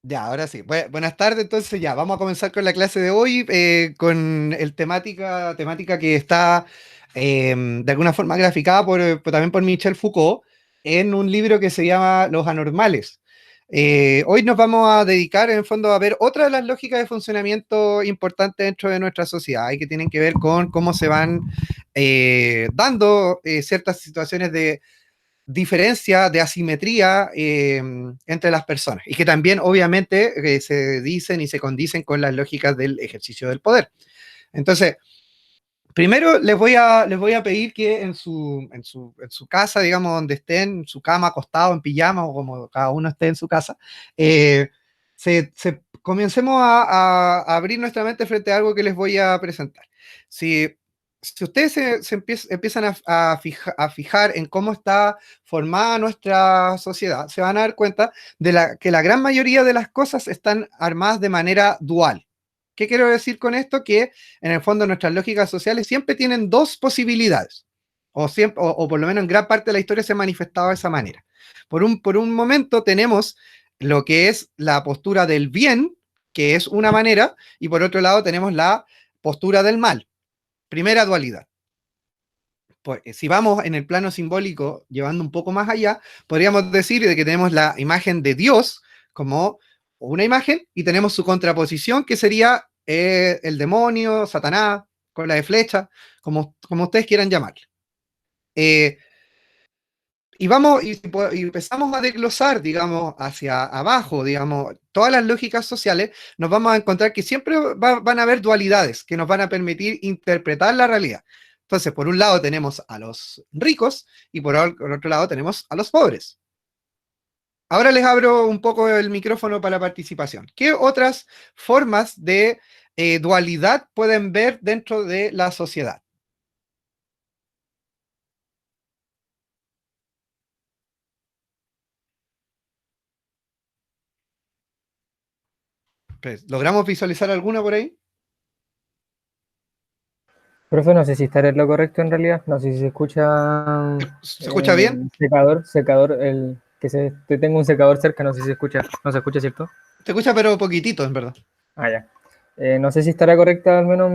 Ya, ahora sí. Buenas tardes, entonces ya, vamos a comenzar con la clase de hoy, con el temática que está de alguna forma graficada también por Michel Foucault en un libro que se llama Los Anormales. Hoy nos vamos a dedicar en el fondo a ver otra de las lógicas de funcionamiento importantes dentro de nuestra sociedad y que tienen que ver con cómo se van dando ciertas situaciones de diferencia, de asimetría entre las personas y que también obviamente se dicen y se condicen con las lógicas del ejercicio del poder. Entonces, primero les voy a pedir que en su casa, digamos, donde estén, en su cama, acostado, en pijama o como cada uno esté en su casa, comencemos a abrir nuestra mente frente a algo que les voy a presentar. Si, si ustedes empiezan a fijar en cómo está formada nuestra sociedad, se van a dar cuenta que la gran mayoría de las cosas están armadas de manera dual. ¿Qué quiero decir con esto? Que en el fondo nuestras lógicas sociales siempre tienen dos posibilidades, o por lo menos en gran parte de la historia se ha manifestado de esa manera. Por un momento tenemos lo que es la postura del bien, que es una manera, y por otro lado tenemos la postura del mal, primera dualidad. Pues, si vamos en el plano simbólico, llevando un poco más allá, podríamos decir de que tenemos la imagen de Dios como una imagen y tenemos su contraposición que sería el demonio, Satanás, con la de flecha, como ustedes quieran llamarle. Eh, y empezamos a desglosar, digamos, hacia abajo, digamos, todas las lógicas sociales, nos vamos a encontrar que siempre van a haber dualidades que nos van a permitir interpretar la realidad. Entonces, por un lado tenemos a los ricos y por otro lado tenemos a los pobres. Ahora les abro un poco el micrófono para la participación. ¿Qué otras formas de dualidad pueden ver dentro de la sociedad? Pues, ¿logramos visualizar alguna por ahí? Profe, no sé si estaré en lo correcto en realidad. No sé si se escucha ¿Se escucha bien? secador, tengo un secador cerca, no sé si se escucha, no se escucha, ¿cierto? Se escucha pero poquitito, en verdad. Ah, ya. No sé si estará correcta al menos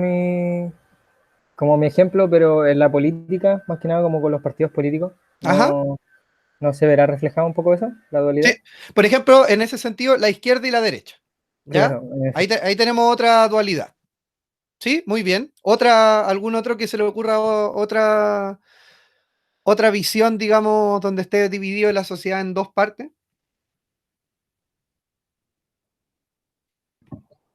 como mi ejemplo, pero en la política, más que nada como con los partidos políticos, Ajá. no se verá reflejado un poco eso, la Sí. dualidad. Por ejemplo, en ese sentido, la izquierda y la derecha. ¿Ya? Claro, en Ahí, efecto. ahí tenemos otra dualidad. ¿Sí? Muy bien. ¿Algún otro que se le ocurra otra visión, digamos, donde esté dividido la sociedad en dos partes?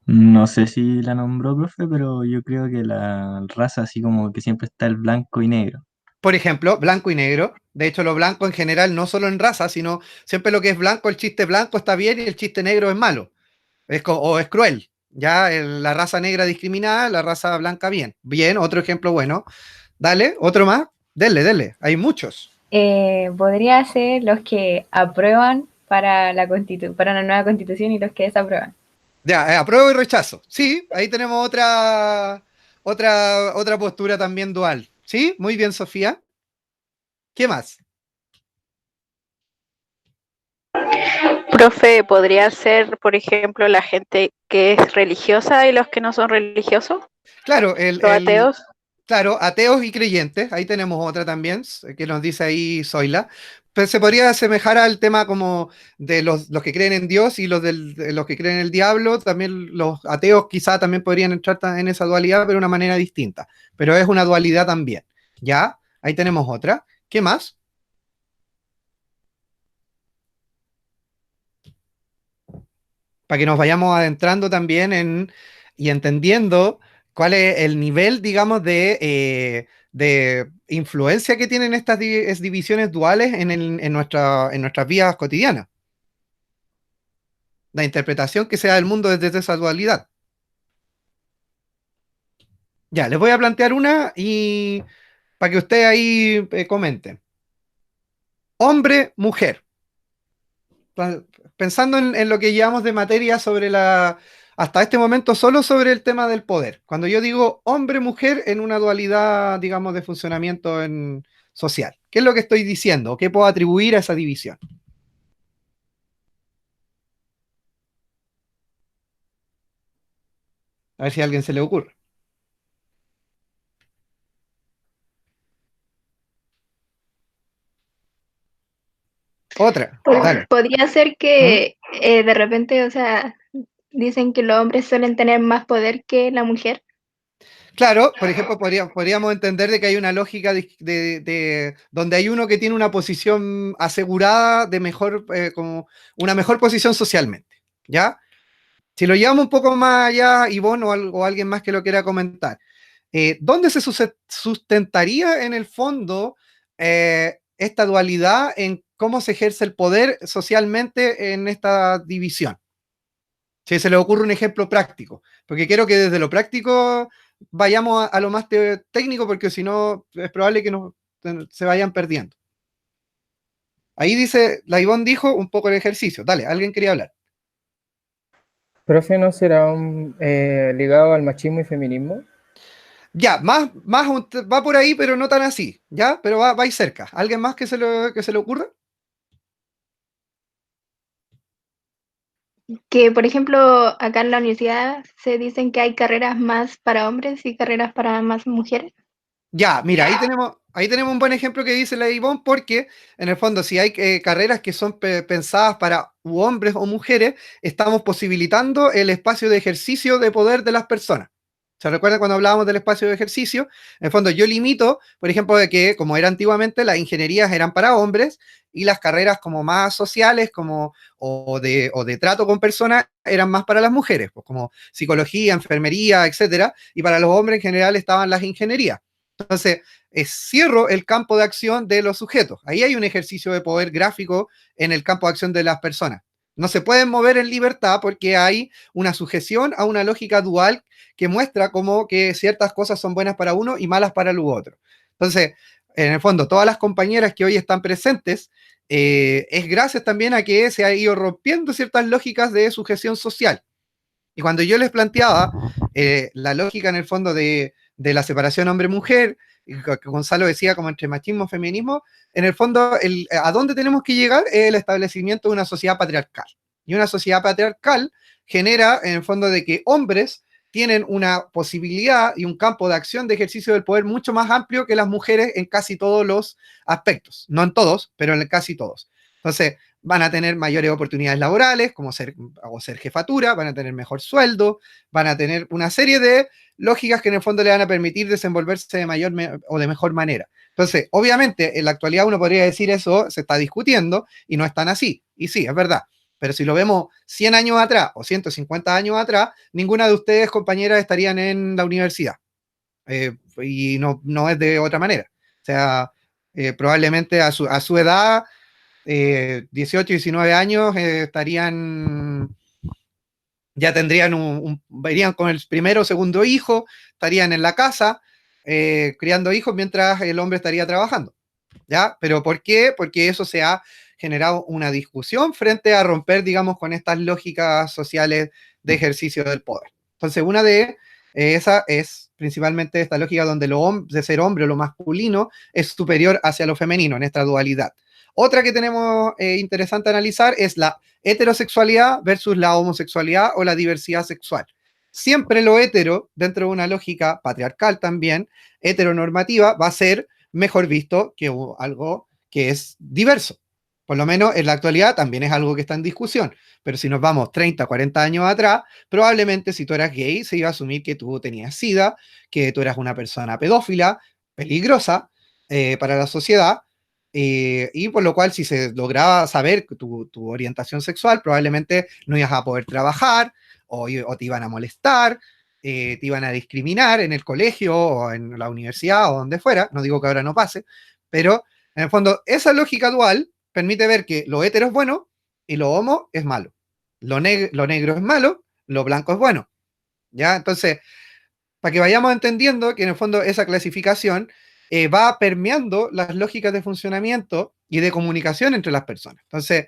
No sé si la nombró, profe, pero yo creo que la raza, así como que siempre está el blanco y negro. Por ejemplo, blanco y negro. De hecho, lo blanco en general, no solo en raza, sino siempre lo que es blanco, el chiste blanco está bien y el chiste negro es malo. O es cruel. Ya la raza negra discriminada, la raza blanca bien. Bien, otro ejemplo bueno. Dale, otro más. Dele. Hay muchos. Podría ser los que aprueban para para una nueva constitución y los que desaprueban. Ya, apruebo y rechazo. Sí, ahí tenemos otra postura también dual. Sí, muy bien, Sofía. ¿Qué más? Profe, ¿podría ser, por ejemplo, la gente que es religiosa y los que no son religiosos? Claro, ¿Los ateos? claro, ateos y creyentes. Ahí tenemos otra también que nos dice ahí Zoila. Pero se podría asemejar al tema como de los que creen en Dios y de los que creen en el diablo. También los ateos quizá también podrían entrar en esa dualidad, pero de una manera distinta. Pero es una dualidad también. ¿Ya? Ahí tenemos otra. ¿Qué más? Para que nos vayamos adentrando también y entendiendo cuál es el nivel, digamos, de influencia que tienen estas divisiones duales en nuestras vidas cotidianas. La interpretación que se da del mundo desde esa dualidad. Ya, les voy a plantear una y para que ustedes ahí comenten. Hombre, mujer. Pensando en lo que llevamos de materia hasta este momento, solo sobre el tema del poder. Cuando yo digo hombre-mujer en una dualidad, digamos, de funcionamiento social, ¿qué es lo que estoy diciendo? ¿Qué puedo atribuir a esa división? A ver si a alguien se le ocurre. Otra, dale. Podría ser ¿Mm? que de repente, o sea, dicen que los hombres suelen tener más poder que la mujer. Claro, por ejemplo, podríamos entender de que hay una lógica donde hay uno que tiene una posición asegurada de mejor, como una mejor posición socialmente, ¿ya? Si lo llevamos un poco más allá, Ivonne o alguien más que lo quiera comentar, ¿dónde se sustentaría en el fondo esta dualidad en cómo se ejerce el poder socialmente en esta división? Si se le ocurre un ejemplo práctico, porque quiero que desde lo práctico vayamos a lo más técnico, porque si no es probable que se vayan perdiendo. Ahí dice, la Ivonne dijo un poco el ejercicio. Dale, alguien quería hablar. Profe, ¿no será ligado al machismo y feminismo? Ya, va por ahí, pero no tan así, ¿ya? Pero va ahí cerca. ¿Alguien más que se le ocurra? Que, por ejemplo, acá en la universidad se dicen que hay carreras más para hombres y carreras para más mujeres. Ya, mira, ahí tenemos un buen ejemplo que dice la Ivonne, porque en el fondo, si hay carreras que son pensadas para hombres o mujeres, estamos posibilitando el espacio de ejercicio de poder de las personas. ¿Se recuerda cuando hablábamos del espacio de ejercicio? En el fondo, yo limito, por ejemplo, de que, como era antiguamente, las ingenierías eran para hombres y las carreras como más sociales, o de trato con personas, eran más para las mujeres, pues como psicología, enfermería, etcétera, y para los hombres en general estaban las ingenierías. Entonces, cierro el campo de acción de los sujetos. Ahí hay un ejercicio de poder gráfico en el campo de acción de las personas. No se pueden mover en libertad porque hay una sujeción a una lógica dual que muestra como que ciertas cosas son buenas para uno y malas para el otro. Entonces, en el fondo, todas las compañeras que hoy están presentes, es gracias también a que se ha ido rompiendo ciertas lógicas de sujeción social. Y cuando yo les planteaba la lógica en el fondo de la separación hombre-mujer, que Gonzalo decía como entre machismo y feminismo, en el fondo, a dónde tenemos que llegar es el establecimiento de una sociedad patriarcal. Y una sociedad patriarcal genera, en el fondo, de que hombres tienen una posibilidad y un campo de acción de ejercicio del poder mucho más amplio que las mujeres en casi todos los aspectos. No en todos, pero en casi todos. Entonces, van a tener mayores oportunidades laborales, como ser jefatura, van a tener mejor sueldo, van a tener una serie de lógicas que en el fondo le van a permitir desenvolverse de mayor o de mejor manera. Entonces, obviamente, en la actualidad uno podría decir eso se está discutiendo y no es tan así. Y sí, es verdad. Pero si lo vemos 100 años atrás o 150 años atrás, ninguna de ustedes, compañeras, estarían en la universidad. Y no es de otra manera. O sea, probablemente a su edad 18, 19 años, ya tendrían verían con el primero o segundo hijo, estarían en la casa criando hijos mientras el hombre estaría trabajando, ¿ya? ¿Pero por qué? Porque eso se ha generado una discusión frente a romper, digamos, con estas lógicas sociales de ejercicio del poder. Entonces, una de esas es principalmente esta lógica donde de ser hombre o lo masculino es superior hacia lo femenino en esta dualidad. Otra que tenemos interesante analizar es la heterosexualidad versus la homosexualidad o la diversidad sexual. Siempre lo hetero, dentro de una lógica patriarcal también, heteronormativa, va a ser mejor visto que algo que es diverso. Por lo menos en la actualidad también es algo que está en discusión. Pero si nos vamos 30, 40 años atrás, probablemente si tú eras gay, se iba a asumir que tú tenías SIDA, que tú eras una persona pedófila, peligrosa para la sociedad, y por lo cual si se lograba saber tu orientación sexual, probablemente no ibas a poder trabajar o te iban a molestar, te iban a discriminar en el colegio o en la universidad o donde fuera. No digo que ahora no pase, pero en el fondo esa lógica dual permite ver que lo hetero es bueno y lo homo es malo. Lo negro es malo, lo blanco es bueno. ¿Ya? Entonces, para que vayamos entendiendo que en el fondo esa clasificación va permeando las lógicas de funcionamiento y de comunicación entre las personas. Entonces,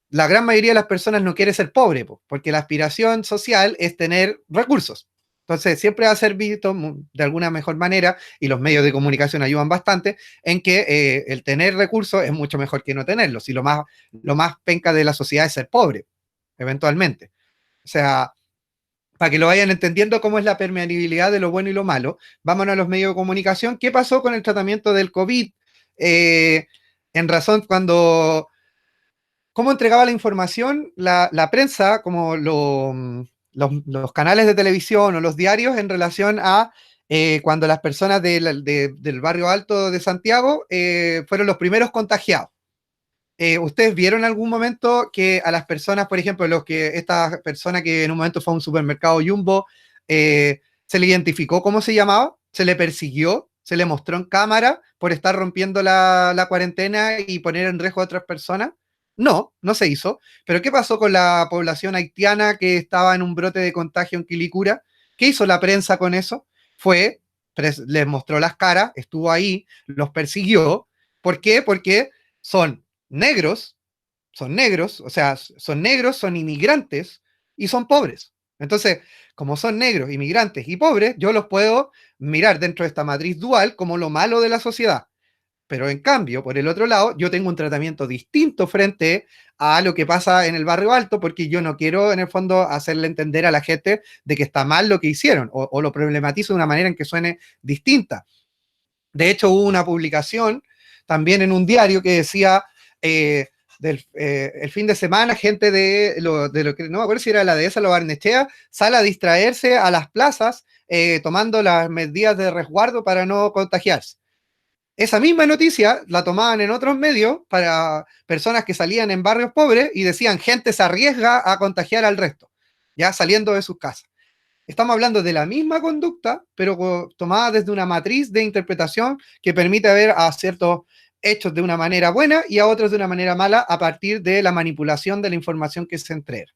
la gran mayoría de las personas no quiere ser pobre, porque la aspiración social es tener recursos. Entonces, siempre va a ser visto de alguna mejor manera, y los medios de comunicación ayudan bastante, en que el tener recursos es mucho mejor que no tenerlos. Y lo más penca de la sociedad es ser pobre, eventualmente. O sea, para que lo vayan entendiendo cómo es la permeabilidad de lo bueno y lo malo. Vámonos a los medios de comunicación. ¿Qué pasó con el tratamiento del COVID? En razón, cómo entregaba la información la prensa, como los canales de televisión o los diarios en relación a cuando las personas del barrio alto de Santiago fueron los primeros contagiados. ¿Ustedes vieron en algún momento que a las personas, por ejemplo, esta persona que en un momento fue a un supermercado Jumbo, se le identificó cómo se llamaba, se le persiguió, se le mostró en cámara por estar rompiendo la cuarentena y poner en riesgo a otras personas? No, no se hizo. Pero ¿qué pasó con la población haitiana que estaba en un brote de contagio en Quilicura? ¿Qué hizo la prensa con eso? Les mostró las caras, estuvo ahí, los persiguió. ¿Por qué? Porque son negros, o sea, son negros, son inmigrantes y son pobres. Entonces, como son negros, inmigrantes y pobres, yo los puedo mirar dentro de esta matriz dual como lo malo de la sociedad. Pero en cambio, por el otro lado, yo tengo un tratamiento distinto frente a lo que pasa en el barrio alto, porque yo no quiero, en el fondo, hacerle entender a la gente de que está mal lo que hicieron, o lo problematizo de una manera en que suene distinta. De hecho, hubo una publicación también en un diario que decía el fin de semana, gente de lo que no me acuerdo si era la dehesa o la Barnechea, sale a distraerse a las plazas tomando las medidas de resguardo para no contagiarse. Esa misma noticia la tomaban en otros medios para personas que salían en barrios pobres y decían, gente se arriesga a contagiar al resto, ya saliendo de sus casas. Estamos hablando de la misma conducta, pero tomada desde una matriz de interpretación que permite ver a ciertos hechos de una manera buena y a otros de una manera mala a partir de la manipulación de la información que se entrega.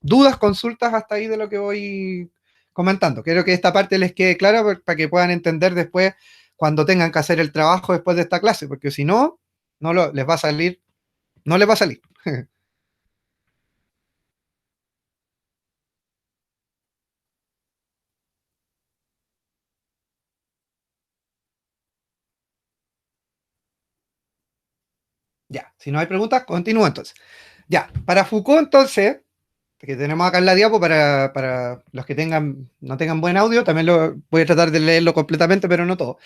¿Dudas, consultas hasta ahí de lo que voy comentando? Quiero que esta parte les quede clara para que puedan entender después cuando tengan que hacer el trabajo después de esta clase, porque si no, les va a salir, no les va a salir. Ya, si no hay preguntas, continúo entonces. Ya, para Foucault entonces, que tenemos acá en la diapo para los que no tengan buen audio, también voy a tratar de leerlo completamente, pero no todo.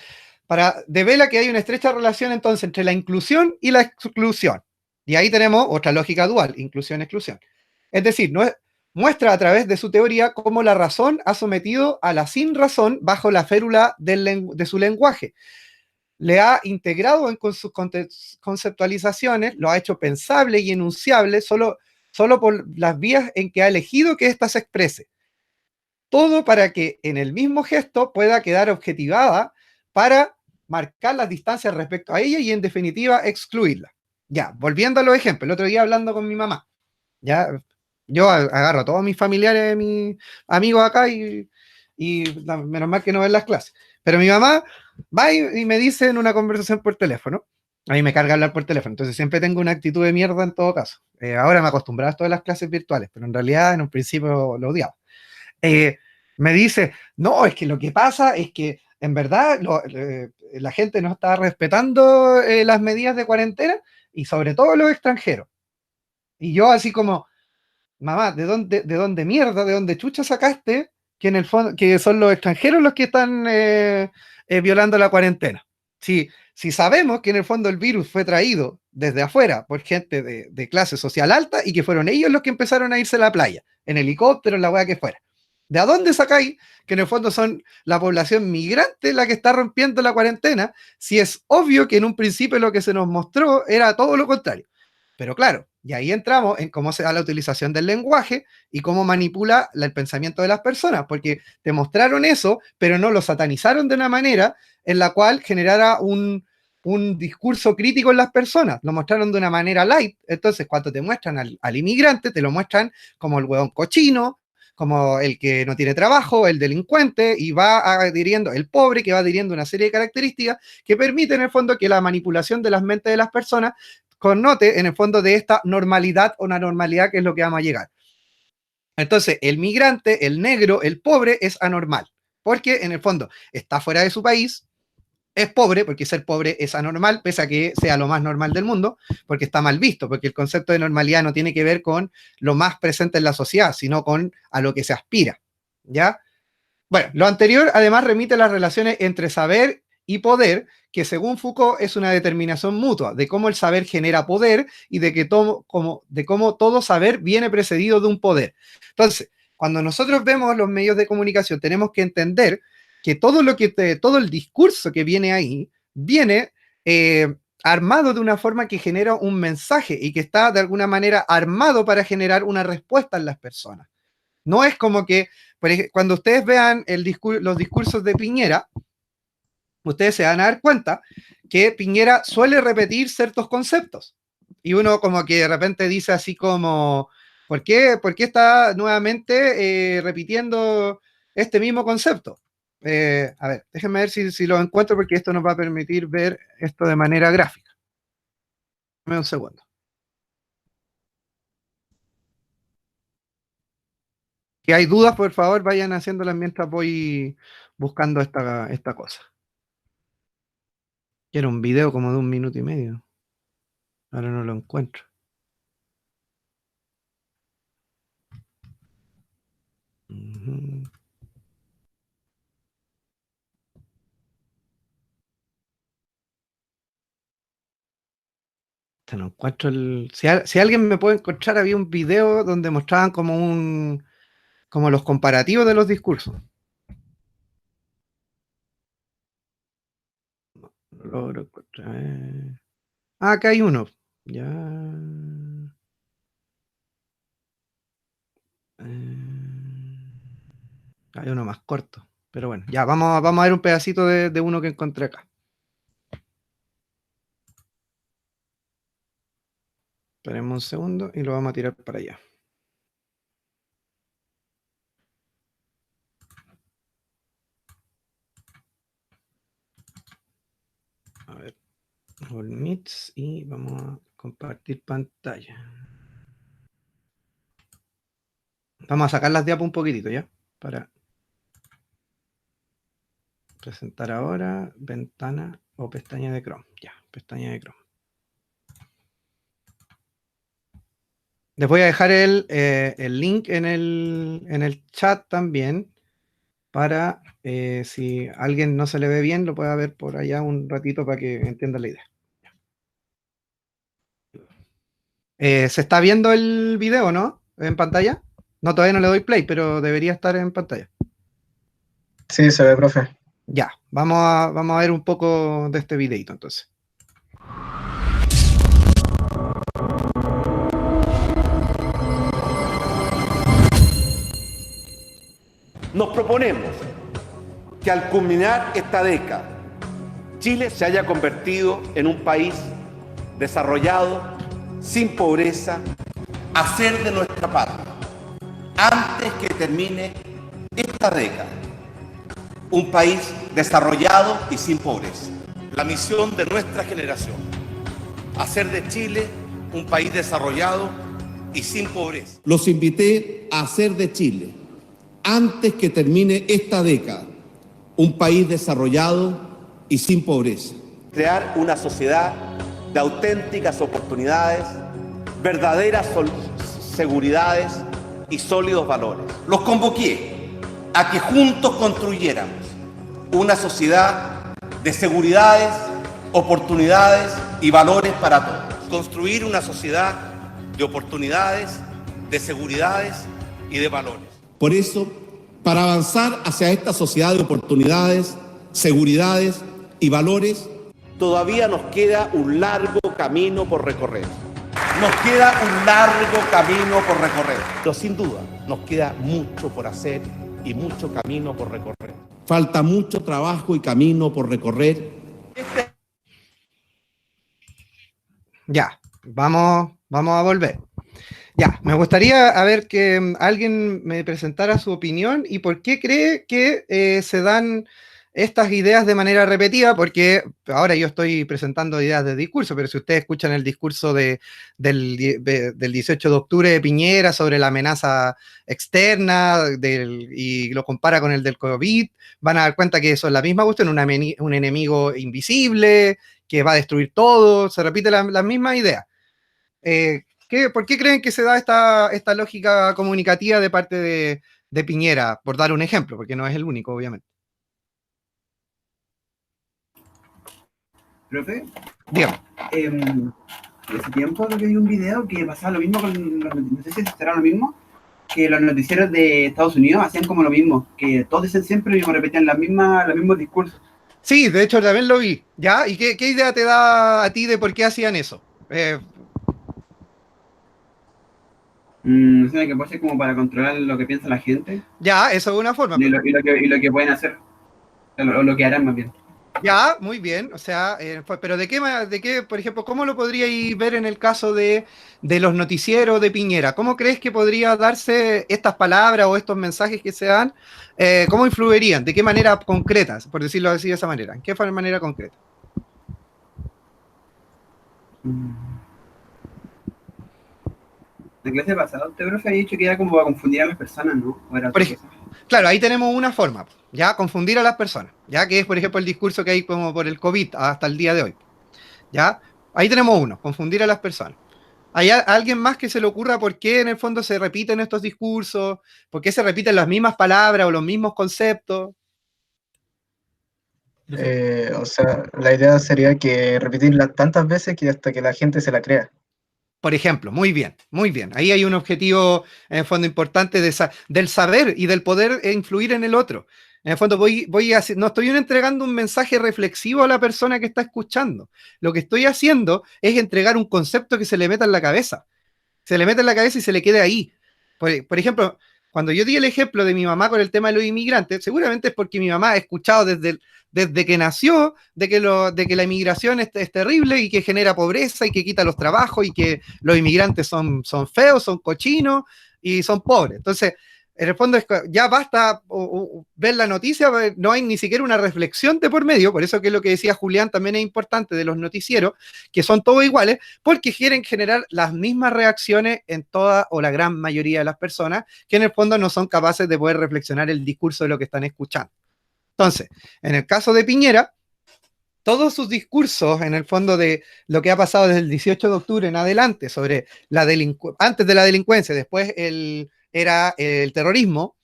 Devela que hay una estrecha relación entonces entre la inclusión y la exclusión. Y ahí tenemos otra lógica dual, inclusión-exclusión. Es decir, muestra a través de su teoría cómo la razón ha sometido a la sin razón bajo la férula de su lenguaje. Le ha integrado con sus conceptualizaciones, lo ha hecho pensable y enunciable solo por las vías en que ha elegido que ésta se exprese. Todo para que en el mismo gesto pueda quedar objetivada para marcar las distancias respecto a ella y en definitiva excluirla. Ya, volviendo a los ejemplos, el otro día hablando con mi mamá, ya, yo agarro a todos mis familiares, mis amigos acá y menos mal que no ven las clases, pero mi mamá va y me dice en una conversación por teléfono, a mí me carga hablar por teléfono, entonces siempre tengo una actitud de mierda en todo caso. Ahora me acostumbrado a todas las clases virtuales, pero en realidad en un principio lo odiaba. Me dice, no, es que lo que pasa es que en verdad la gente no está respetando las medidas de cuarentena y sobre todo los extranjeros. Y yo así como, mamá, ¿de dónde mierda, de dónde chucha sacaste que en el fondo que son los extranjeros los que están violando la cuarentena? Si sabemos que en el fondo el virus fue traído desde afuera por gente de clase social alta y que fueron ellos los que empezaron a irse a la playa, en helicóptero, en la hueá que fuera. ¿De a dónde sacáis que en el fondo son la población migrante la que está rompiendo la cuarentena? Si es obvio que en un principio lo que se nos mostró era todo lo contrario. Pero claro, y ahí entramos en cómo se da la utilización del lenguaje y cómo manipula el pensamiento de las personas, porque te mostraron eso, pero no lo satanizaron de una manera en la cual generara un discurso crítico en las personas, lo mostraron de una manera light. Entonces, cuando te muestran al inmigrante, te lo muestran como el hueón cochino, como el que no tiene trabajo, el delincuente, y va adhiriendo, el pobre, que va adhiriendo una serie de características que permiten en el fondo que la manipulación de las mentes de las personas connote en el fondo de esta normalidad o una normalidad que es lo que vamos a llegar. Entonces, el migrante, el negro, el pobre es anormal, porque en el fondo está fuera de su país, es pobre, porque ser pobre es anormal, pese a que sea lo más normal del mundo, porque está mal visto, porque el concepto de normalidad no tiene que ver con lo más presente en la sociedad, sino con a lo que se aspira. ¿ya? Bueno, lo anterior además remite a las relaciones entre saber y poder, que según Foucault es una determinación mutua, de cómo el saber genera poder y de cómo todo saber viene precedido de un poder. Entonces, cuando nosotros vemos los medios de comunicación, tenemos que entender que todo el discurso que viene ahí, viene armado de una forma que genera un mensaje y que está de alguna manera armado para generar una respuesta en las personas. No es como que, por ejemplo, cuando ustedes vean los discursos de Piñera, ustedes se van a dar cuenta que Piñera suele repetir ciertos conceptos. Y uno como que de repente dice así como, por qué está nuevamente repitiendo este mismo concepto? A ver, déjenme ver si lo encuentro porque esto nos va a permitir ver esto de manera gráfica. Dame un segundo. Si hay dudas, por favor, vayan haciéndolas mientras voy buscando esta cosa. Era un video como de 1 minuto y medio. Ahora no lo encuentro. No encuentro si alguien me puede encontrar, había un video donde mostraban como los comparativos de los discursos. No logro encontrar. Acá hay uno. Ya. Hay uno más corto. Pero bueno, ya, vamos a ver un pedacito de uno que encontré acá. Esperemos un segundo y lo vamos a tirar para allá. A ver, Google Meets y vamos a compartir pantalla. Vamos a sacar las diapos un poquitito, ¿ya? Para presentar ahora, ventana o pestaña de Chrome. Ya, pestaña de Chrome. Les voy a dejar el link en el chat también para si a alguien no se le ve bien, lo pueda ver por allá un ratito para que entienda la idea. ¿Se está viendo el video, no? ¿En pantalla? No, todavía no le doy play, pero debería estar en pantalla. Sí, se ve, profe. Ya, vamos a ver un poco de este videito entonces. Nos proponemos que al culminar esta década, Chile se haya convertido en un país desarrollado, sin pobreza, hacer de nuestra parte, antes que termine esta década, un país desarrollado y sin pobreza. La misión de nuestra generación, hacer de Chile un país desarrollado y sin pobreza. Los invité a hacer de Chile, antes que termine esta década, un país desarrollado y sin pobreza. Crear una sociedad de auténticas oportunidades, verdaderas seguridades y sólidos valores. Los convoqué a que juntos construyéramos una sociedad de seguridades, oportunidades y valores para todos. Construir una sociedad de oportunidades, de seguridades y de valores. Por eso, para avanzar hacia esta sociedad de oportunidades, seguridades y valores, todavía nos queda un largo camino por recorrer. Nos queda un largo camino por recorrer, pero sin duda nos queda mucho por hacer y mucho camino por recorrer. Falta mucho trabajo y camino por recorrer. Ya, vamos a volver. Ya, me gustaría a ver que alguien me presentara su opinión y por qué cree que se dan estas ideas de manera repetida, porque ahora yo estoy presentando ideas de discurso, pero si ustedes escuchan el discurso del 18 de octubre de Piñera sobre la amenaza externa y lo compara con el del COVID, van a dar cuenta que eso es la misma cuestión, un enemigo invisible que va a destruir todo, se repite la misma idea. ¿Por qué creen que se da esta lógica comunicativa de parte de Piñera, por dar un ejemplo, porque no es el único, obviamente. Profe, Dígame. hace tiempo lo que vi un video que pasaba lo mismo con los, no sé si será lo mismo, que los noticieros de Estados Unidos hacían como lo mismo, que todos dicen siempre lo mismo, repetían los mismos discursos. Sí, de hecho también lo vi, ¿ya? ¿Y qué idea te da a ti de por qué hacían eso? No sé, que puede ser como para controlar lo que piensa la gente. Ya, eso es una forma. Y lo que pueden hacer, o lo que harán más bien. Ya, muy bien, o sea, pero ¿de qué, por ejemplo, cómo lo podríais ver en el caso de los noticieros de Piñera? ¿Cómo crees que podría darse estas palabras o estos mensajes que se dan? ¿Cómo influirían? ¿De qué manera concretas, por decirlo así de esa manera? ¿En qué manera concreta? La clase pasada, usted, profe, había dicho que era como para confundir a las personas, ¿no? Por ejemplo, claro, ahí tenemos una forma, ya, confundir a las personas, ya, que es, por ejemplo, el discurso que hay como por el COVID hasta el día de hoy, ya. Ahí tenemos uno, confundir a las personas. ¿Hay alguien más que se le ocurra por qué en el fondo se repiten estos discursos? ¿Por qué se repiten las mismas palabras o los mismos conceptos? O sea, la idea sería que repetirla tantas veces que hasta que la gente se la crea. Por ejemplo, muy bien, muy bien. Ahí hay un objetivo, en el fondo, importante del saber y del poder influir en el otro. En el fondo, no estoy entregando un mensaje reflexivo a la persona que está escuchando. Lo que estoy haciendo es entregar un concepto que se le meta en la cabeza. Se le mete en la cabeza y se le quede ahí. Por ejemplo, cuando yo di el ejemplo de mi mamá con el tema de los inmigrantes, seguramente es porque mi mamá ha escuchado desde que nació de que la inmigración es terrible y que genera pobreza y que quita los trabajos y que los inmigrantes son feos, son cochinos y son pobres. Entonces, en el fondo ya basta ver la noticia, no hay ni siquiera una reflexión de por medio, por eso que lo que decía Julián también es importante de los noticieros, que son todos iguales, porque quieren generar las mismas reacciones en toda o la gran mayoría de las personas, que en el fondo no son capaces de poder reflexionar el discurso de lo que están escuchando. Entonces, en el caso de Piñera, todos sus discursos, en el fondo de lo que ha pasado desde el 18 de octubre en adelante, sobre antes de la delincuencia, después era el terrorismo,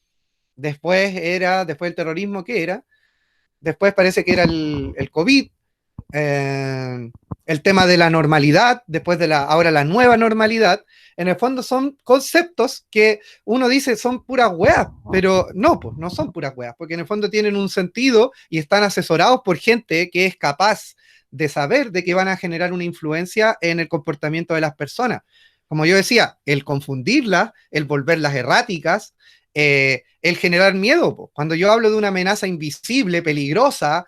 después el terrorismo, ¿qué era? Después parece que era el COVID, el tema de la normalidad, después de ahora la nueva normalidad. En el fondo son conceptos que uno dice son puras weas, pero no, pues no son puras weas, porque en el fondo tienen un sentido y están asesorados por gente que es capaz de saber de que van a generar una influencia en el comportamiento de las personas. Como yo decía, el confundirlas, el volverlas erráticas, el generar miedo. Pues. Cuando yo hablo de una amenaza invisible, peligrosa,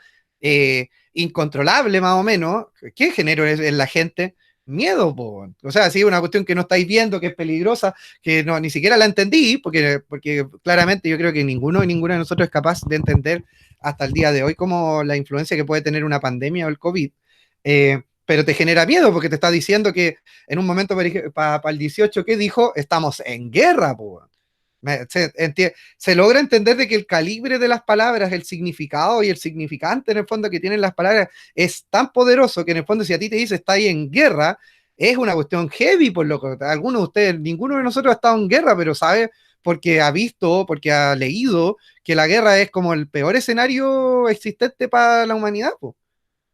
incontrolable más o menos, ¿qué genero en la gente? Miedo, po. O sea, si es una cuestión que no estáis viendo, que es peligrosa, que no, ni siquiera la entendí, porque claramente yo creo que ninguno y ninguna de nosotros es capaz de entender hasta el día de hoy como la influencia que puede tener una pandemia o el COVID, pero te genera miedo porque te está diciendo que en un momento para el 18, ¿qué dijo? Estamos en guerra, po. Se logra entender de que el calibre de las palabras, el significado y el significante en el fondo que tienen las palabras es tan poderoso que en el fondo si a ti te dice está ahí en guerra, es una cuestión heavy, por lo que algunos de ustedes, ninguno de nosotros ha estado en guerra, pero sabe porque ha visto, porque ha leído que la guerra es como el peor escenario existente para la humanidad, pues.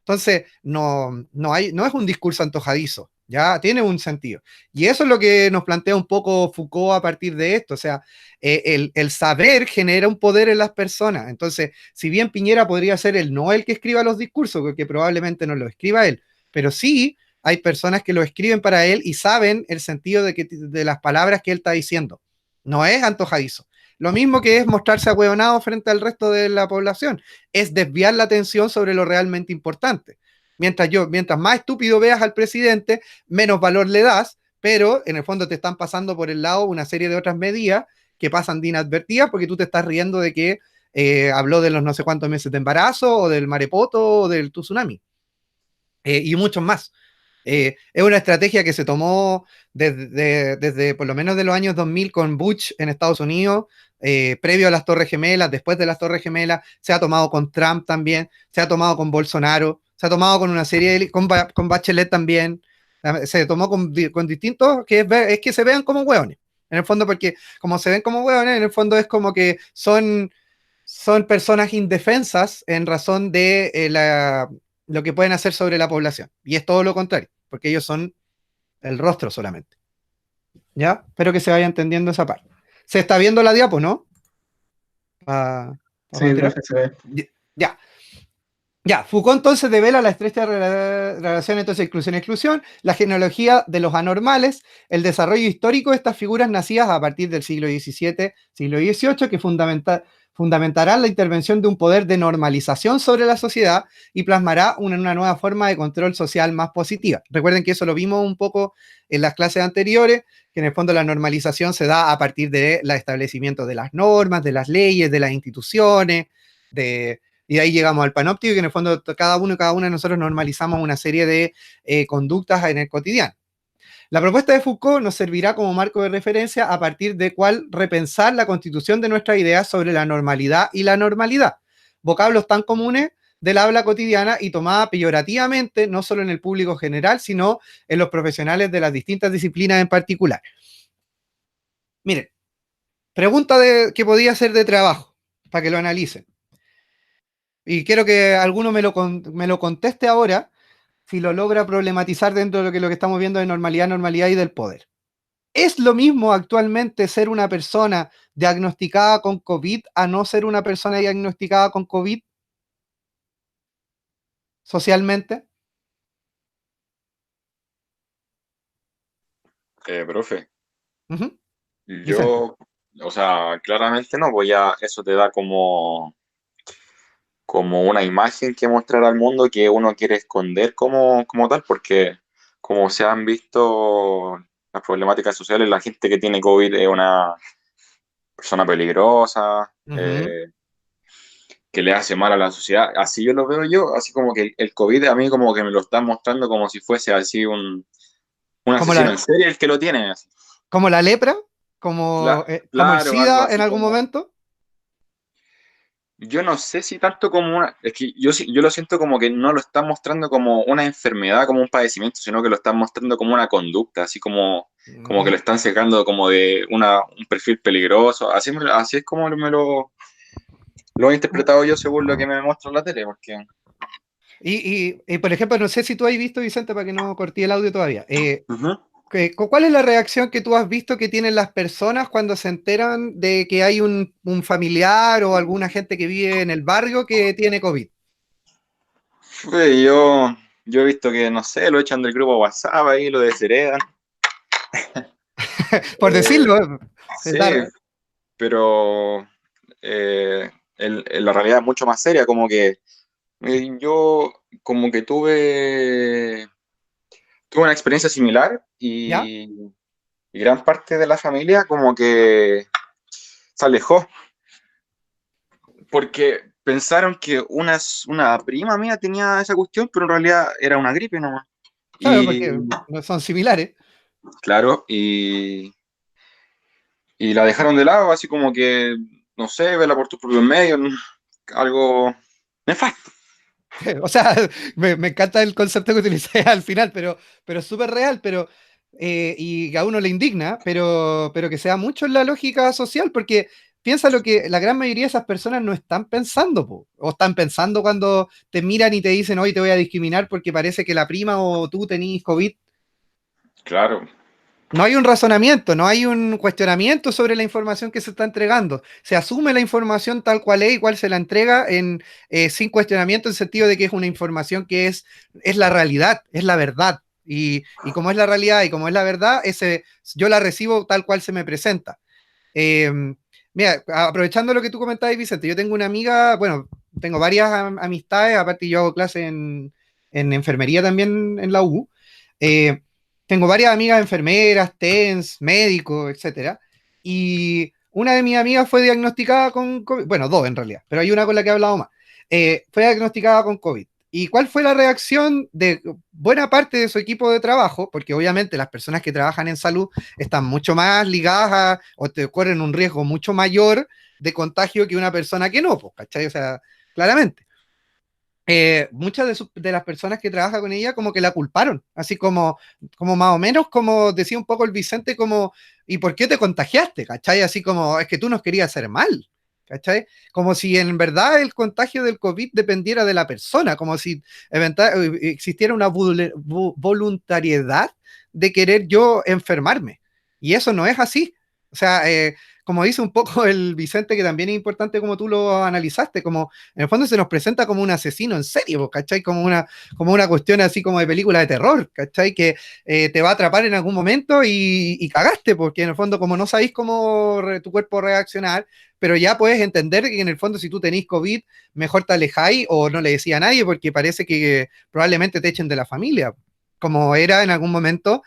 Entonces, no es un discurso antojadizo, ya tiene un sentido. Y eso es lo que nos plantea un poco Foucault a partir de esto, o sea, el saber genera un poder en las personas. Entonces, si bien Piñera podría ser no el que escriba los discursos, porque probablemente no lo escriba él, pero sí hay personas que lo escriben para él y saben el sentido de las palabras que él está diciendo. No es antojadizo. Lo mismo que es mostrarse ahueonado frente al resto de la población, es desviar la atención sobre lo realmente importante. Mientras más estúpido veas al presidente, menos valor le das, pero en el fondo te están pasando por el lado una serie de otras medidas que pasan de inadvertidas porque tú te estás riendo de que habló de los no sé cuántos meses de embarazo, o del marepoto, o del tsunami, y muchos más. Es una estrategia que se tomó desde por lo menos de los años 2000 con Bush en Estados Unidos, previo a las Torres Gemelas, después de las Torres Gemelas, se ha tomado con Trump también, se ha tomado con Bolsonaro, se ha tomado con una serie con Bachelet también, se tomó con distintos, que es que se vean como hueones, En el fondo, porque como se ven como hueones, en el fondo es como que son personas indefensas en razón de lo que pueden hacer sobre la población. Y es todo lo contrario, porque ellos son el rostro solamente. ¿Ya? Espero que se vaya entendiendo esa parte. Se está viendo la diapo, ¿no? Sí, continuar. profe, se ve. Ya. Ya, Foucault entonces devela la estrecha relación entre inclusión y exclusión, la genealogía de los anormales, el desarrollo histórico de estas figuras nacidas a partir del siglo XVII, siglo XVIII, que fundamentarán la intervención de un poder de normalización sobre la sociedad y plasmará una nueva forma de control social más positiva. Recuerden que eso lo vimos un poco en las clases anteriores, que en el fondo la normalización se da a partir del establecimiento de las normas, de las leyes, de las instituciones, y de ahí llegamos al panóptico, que en el fondo cada uno y cada una de nosotros normalizamos una serie de conductas en el cotidiano. La propuesta de Foucault nos servirá como marco de referencia a partir de cuál repensar la constitución de nuestras ideas sobre la normalidad y la normalidad, vocablos tan comunes del habla cotidiana y tomada peyorativamente, no solo en el público general, sino en los profesionales de las distintas disciplinas en particular. Miren, pregunta que podía ser de trabajo, para que lo analicen. Y quiero que alguno me lo conteste ahora, si lo logra problematizar dentro de lo que estamos viendo de normalidad y del poder. ¿Es lo mismo actualmente ser una persona diagnosticada con COVID a no ser una persona diagnosticada con COVID socialmente? Profe, Vicente. yo, o sea, claramente no, pues ya eso te da como una imagen que mostrar al mundo que uno quiere esconder como tal, porque como se han visto las problemáticas sociales, la gente que tiene COVID es una persona peligrosa, que le hace mal a la sociedad. Así yo lo veo yo, así como que el COVID a mí como que me lo están mostrando como si fuese así un asesino en serie el que lo tiene. Así. ¿Como la lepra? ¿Como el SIDA en algún momento? Yo no sé si tanto como una... Es que yo lo siento como que no lo están mostrando como una enfermedad, como un padecimiento, sino que lo están mostrando como una conducta, así como que lo están sacando como de un perfil peligroso. Así es como lo he interpretado yo según lo que me muestra en la tele, porque... Y por ejemplo, no sé si tú has visto, Vicente, para que no corté el audio todavía. ¿Cuál es la reacción que tú has visto que tienen las personas cuando se enteran de que hay un familiar o alguna gente que vive en el barrio que tiene COVID? Yo he visto que, no sé, lo echan del grupo WhatsApp ahí, lo desheredan. Por decirlo. Sí, pero la realidad es mucho más seria, como que yo como que tuve una experiencia similar y gran parte de la familia como que se alejó porque pensaron que una prima mía tenía esa cuestión, pero en realidad era una gripe nomás. Claro, porque no son similares. Claro, y la dejaron de lado, así como que, no sé, vela por tus propios medios, algo nefasto. O sea, me encanta el concepto que utilicé al final, pero es súper real, y a uno le indigna, pero que sea mucho en la lógica social, porque piensa lo que la gran mayoría de esas personas no están pensando, o están pensando cuando te miran y te dicen, hoy te voy a discriminar porque parece que la prima o tú tenís COVID. Claro. No hay un razonamiento, no hay un cuestionamiento sobre la información que se está entregando. Se asume la información tal cual es y cual se la entrega sin cuestionamiento, en el sentido de que es una información que es la realidad, es la verdad. Y como es la realidad y como es la verdad, yo la recibo tal cual se me presenta. Mira, aprovechando lo que tú comentabas, Vicente, yo tengo una amiga, bueno, tengo varias amistades, aparte yo hago clase en enfermería también en la U. Tengo varias amigas enfermeras, TENS, médicos, etcétera. Y una de mis amigas fue diagnosticada con COVID. Bueno, dos en realidad, pero hay una con la que he hablado más. Fue diagnosticada con COVID. ¿Y cuál fue la reacción de buena parte de su equipo de trabajo? Porque obviamente las personas que trabajan en salud están mucho más ligadas o te corren un riesgo mucho mayor de contagio que una persona que no, pues, ¿cachai? O sea, claramente. Muchas de las personas que trabajan con ella como que la culparon, así como más o menos, como decía un poco el Vicente, como ¿Y por qué te contagiaste? ¿Cachai? Así como, es que tú nos querías hacer mal. ¿Cachai? Como si en verdad el contagio del COVID dependiera de la persona, como si existiera una voluntariedad de querer yo enfermarme. Y eso no es así. O sea, como dice un poco el Vicente, que también es importante como tú lo analizaste, como en el fondo se nos presenta como un asesino en serio, ¿cachai? Como una cuestión así como de película de terror, ¿cachai? Que te va a atrapar en algún momento y cagaste, porque en el fondo como no sabéis cómo tu cuerpo reaccionar, pero ya puedes entender que en el fondo si tú tenés COVID, mejor te alejáis o no le decía a nadie, porque parece que probablemente te echen de la familia, como era en algún momento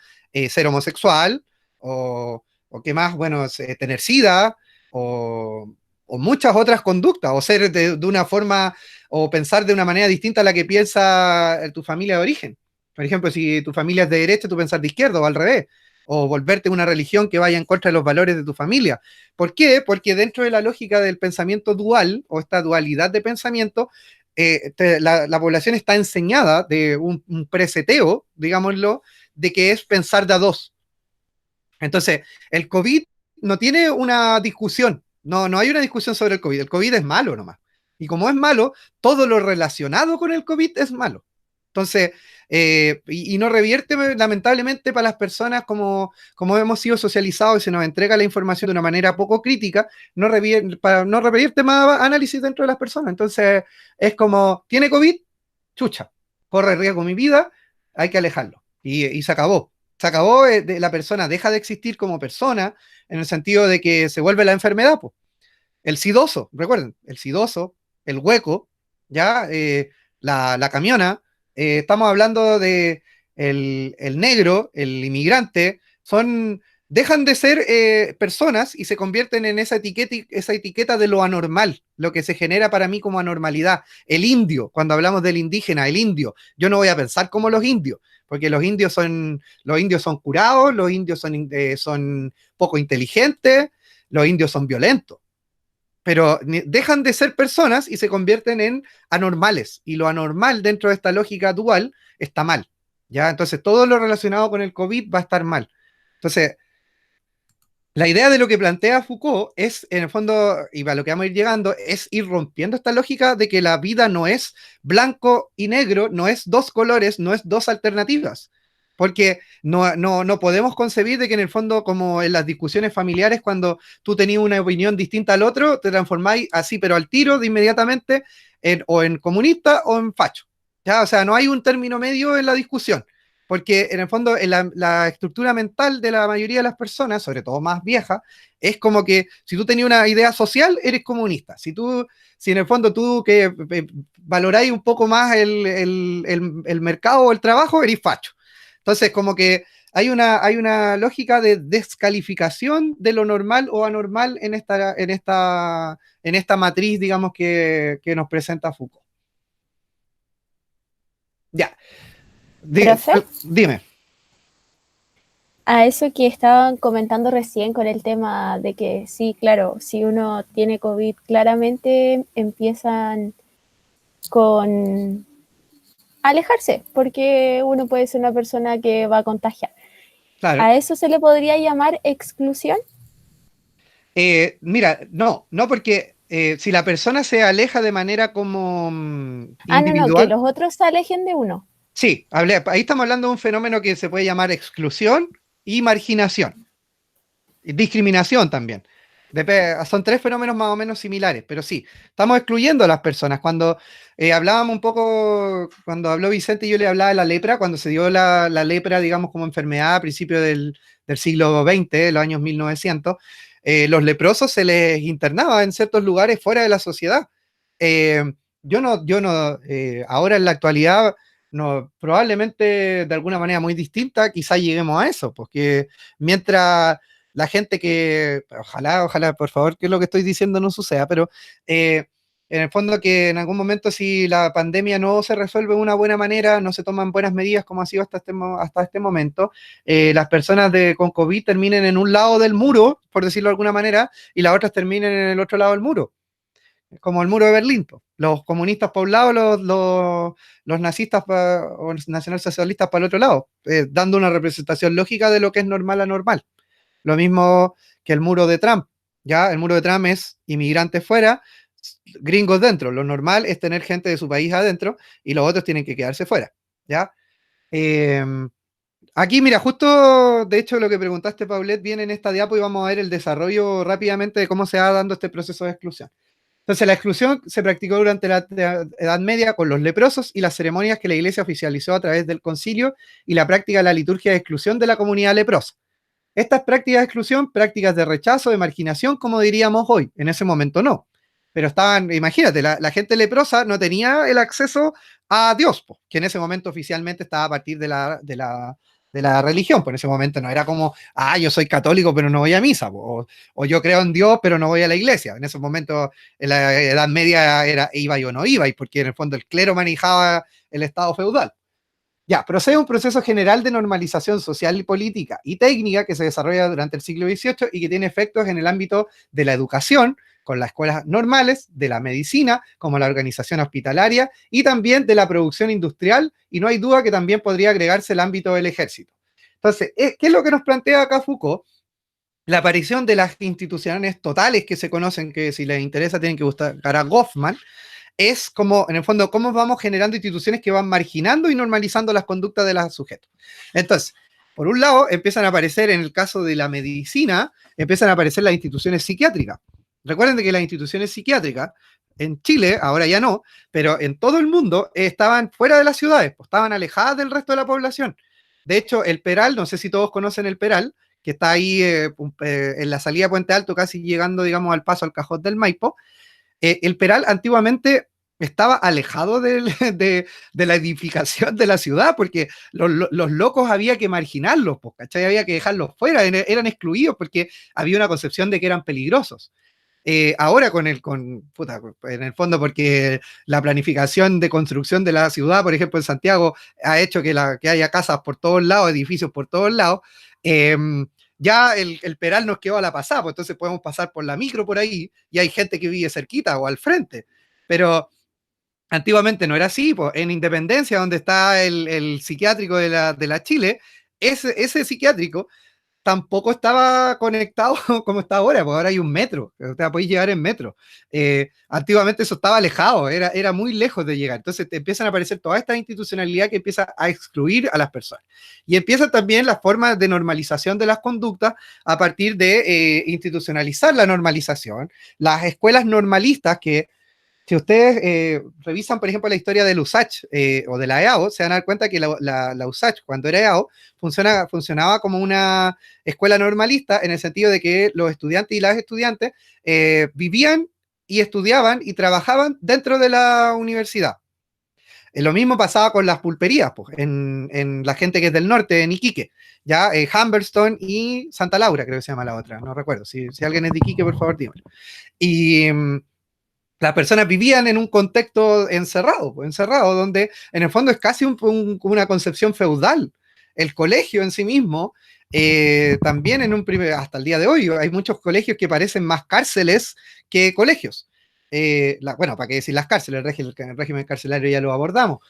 ser homosexual o qué más, bueno, tener SIDA o muchas otras conductas, o ser de una forma o pensar de una manera distinta a la que piensa tu familia de origen. Por ejemplo, si tu familia es de derecha, tú pensar de izquierda o al revés, o volverte una religión que vaya en contra de los valores de tu familia. ¿Por qué? Porque dentro de la lógica del pensamiento dual o esta dualidad de pensamiento, la población está enseñada de un preseteo, digámoslo, de que es pensar de a dos. Entonces, el COVID no tiene una discusión, no hay una discusión sobre el COVID es malo nomás. Y como es malo, todo lo relacionado con el COVID es malo. Entonces, y no revierte lamentablemente para las personas como hemos sido socializados y se nos entrega la información de una manera poco crítica, no revierte más análisis dentro de las personas. Entonces, es como, ¿tiene COVID? Chucha, corre riesgo mi vida, hay que alejarlo. Y se acabó. Se acabó, la persona deja de existir como persona en el sentido de que se vuelve la enfermedad. Po. El sidoso, recuerden, el sidoso, el hueco, ya la camiona, estamos hablando de el negro, el inmigrante, dejan de ser personas y se convierten en esa etiqueta de lo anormal, lo que se genera para mí como anormalidad. El indio, cuando hablamos del indígena, el indio, yo no voy a pensar como los indios, porque los indios son curados, los indios son poco inteligentes, los indios son violentos, pero dejan de ser personas y se convierten en anormales, y lo anormal dentro de esta lógica dual está mal, ¿ya? Entonces todo lo relacionado con el COVID va a estar mal. Entonces, la idea de lo que plantea Foucault es, en el fondo, y para lo que vamos a ir llegando, es ir rompiendo esta lógica de que la vida no es blanco y negro, no es dos colores, no es dos alternativas. Porque no podemos concebir de que en el fondo, como en las discusiones familiares, cuando tú tenías una opinión distinta al otro, te transformáis así, pero al tiro, de inmediatamente, o en comunista o en facho. ¿Ya? O sea, no hay un término medio en la discusión. Porque en el fondo la estructura mental de la mayoría de las personas, sobre todo más viejas, es como que si tú tenías una idea social, eres comunista. Si en el fondo tú que valoráis un poco más el mercado o el trabajo, eres facho. Entonces, como que hay una lógica de descalificación de lo normal o anormal en esta matriz, digamos, que nos presenta Foucault. Ya. Profe, Dime. a eso que estaban comentando recién con el tema de que sí, claro, si uno tiene COVID, claramente empiezan con alejarse, porque uno puede ser una persona que va a contagiar. Claro. ¿A eso se le podría llamar exclusión? Mira, no porque si la persona se aleja de manera como individual. No, que los otros se alejen de uno. Sí, ahí estamos hablando de un fenómeno que se puede llamar exclusión y marginación. Y discriminación también. Son tres fenómenos más o menos similares, pero sí, estamos excluyendo a las personas. Cuando hablábamos un poco, cuando habló Vicente, yo le hablaba de la lepra, cuando se dio la lepra, digamos, como enfermedad a principios del siglo XX, los años 1900, los leprosos se les internaba en ciertos lugares fuera de la sociedad. Ahora en la actualidad, probablemente de alguna manera muy distinta, quizá lleguemos a eso, porque mientras la gente ojalá, por favor, que lo que estoy diciendo no suceda, pero en el fondo que en algún momento si la pandemia no se resuelve de una buena manera, no se toman buenas medidas como ha sido hasta este momento, las personas con COVID terminen en un lado del muro, por decirlo de alguna manera, y las otras terminen en el otro lado del muro, como el muro de Berlín. Los comunistas por un lado, los nazistas o nacionalsocialistas para el otro lado, dando una representación lógica de lo que es normal a normal. Lo mismo que el muro de Trump, ¿ya? El muro de Trump es inmigrantes fuera, gringos dentro. Lo normal es tener gente de su país adentro y los otros tienen que quedarse fuera, ¿ya? Aquí, mira, justo, de hecho, lo que preguntaste, Paulette, viene en esta diapo y vamos a ver el desarrollo rápidamente de cómo se va dando este proceso de exclusión. Entonces, la exclusión se practicó durante la Edad Media con los leprosos y las ceremonias que la Iglesia oficializó a través del concilio y la práctica de la liturgia de exclusión de la comunidad leprosa. Estas prácticas de exclusión, prácticas de rechazo, de marginación, como diríamos hoy, en ese momento no. Pero estaban, imagínate, la gente leprosa no tenía el acceso a Dios, que en ese momento oficialmente estaba a partir de la religión, pues en ese momento no era como, yo soy católico pero no voy a misa, o yo creo en Dios pero no voy a la iglesia. En ese momento, en la Edad Media, iba y o no iba, y porque en el fondo el clero manejaba el estado feudal. Ya, procede un proceso general de normalización social y política y técnica que se desarrolla durante el siglo XVIII y que tiene efectos en el ámbito de la educación, con las escuelas normales, de la medicina, como la organización hospitalaria, y también de la producción industrial, y no hay duda que también podría agregarse el ámbito del ejército. Entonces, ¿qué es lo que nos plantea acá Foucault? La aparición de las instituciones totales que se conocen, que si les interesa tienen que buscar a Goffman, es como, en el fondo, cómo vamos generando instituciones que van marginando y normalizando las conductas de los sujetos. Entonces, por un lado, empiezan a aparecer, en el caso de la medicina, empiezan a aparecer las instituciones psiquiátricas. Recuerden que las instituciones psiquiátricas, en Chile, ahora ya no, pero en todo el mundo, estaban fuera de las ciudades, pues, estaban alejadas del resto de la población. De hecho, el Peral, no sé si todos conocen el Peral, que está ahí en la salida de Puente Alto, casi llegando, digamos, al paso al Cajón del Maipo. El Peral antiguamente estaba alejado de la edificación de la ciudad, porque los locos había que marginarlos, ¿cachai? Había que dejarlos fuera, eran excluidos porque había una concepción de que eran peligrosos. Ahora en el fondo, porque la planificación de construcción de la ciudad, por ejemplo, en Santiago, ha hecho que haya casas por todos lados, edificios por todos lados, ya el Peral nos quedó a la pasada, pues entonces podemos pasar por la micro por ahí y hay gente que vive cerquita o al frente. Pero antiguamente no era así, pues en Independencia, donde está el psiquiátrico de la Chile, ese psiquiátrico tampoco estaba conectado como está ahora, pues ahora hay un metro, o sea, podéis llegar en metro. Antiguamente eso estaba alejado, era muy lejos de llegar. Entonces te empiezan a aparecer toda esta institucionalidad que empieza a excluir a las personas. Y empiezan también las formas de normalización de las conductas a partir de institucionalizar la normalización. Las escuelas normalistas que, si ustedes revisan, por ejemplo, la historia del USACH o de la EAO, se van a dar cuenta que la USACH, cuando era EAO, funcionaba como una escuela normalista en el sentido de que los estudiantes y las estudiantes vivían y estudiaban y trabajaban dentro de la universidad. Lo mismo pasaba con las pulperías, pues, en la gente que es del norte, en Iquique, ya Humberstone y Santa Laura, creo que se llama la otra, no recuerdo. Si alguien es de Iquique, por favor, dímelo. Y las personas vivían en un contexto encerrado, donde en el fondo es casi una concepción feudal. El colegio en sí mismo, también hasta el día de hoy, hay muchos colegios que parecen más cárceles que colegios. Bueno, ¿para qué decir las cárceles? El régimen carcelario ya lo abordamos.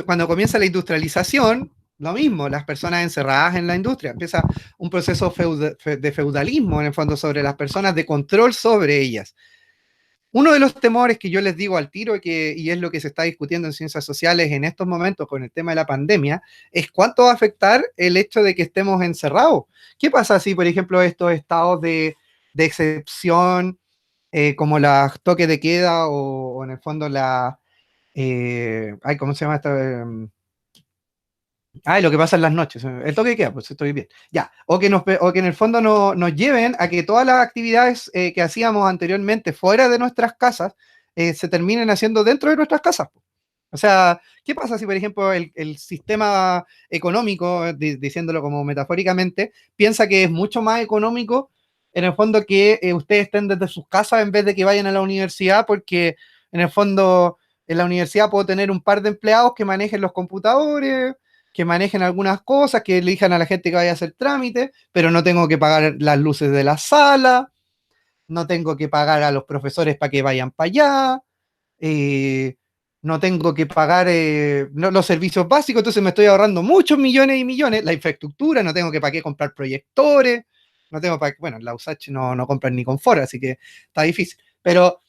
Cuando comienza la industrialización, lo mismo, las personas encerradas en la industria, empieza un proceso de feudalismo en el fondo sobre las personas, de control sobre ellas. Uno de los temores que yo les digo al tiro y es lo que se está discutiendo en ciencias sociales en estos momentos con el tema de la pandemia, es cuánto va a afectar el hecho de que estemos encerrados. ¿Qué pasa si, por ejemplo, estos estados de excepción, como los toques de queda o en el fondo ¿cómo se llama esta? Lo que pasa en las noches, el toque de queda, pues estoy bien. Ya, o que en el fondo nos lleven a que todas las actividades que hacíamos anteriormente fuera de nuestras casas se terminen haciendo dentro de nuestras casas. O sea, ¿qué pasa si, por ejemplo, el sistema económico, diciéndolo como metafóricamente, piensa que es mucho más económico, en el fondo, que ustedes estén desde sus casas en vez de que vayan a la universidad, porque en el fondo en la universidad puedo tener un par de empleados que manejen los computadores, que manejen algunas cosas, que elijan a la gente que vaya a hacer trámite, pero no tengo que pagar las luces de la sala, no tengo que pagar a los profesores para que vayan para allá, no tengo que pagar los servicios básicos, entonces me estoy ahorrando muchos millones y millones, la infraestructura, no tengo que para qué comprar proyectores, no tengo para qué, bueno, la USACH no compran ni confort, así que está difícil, pero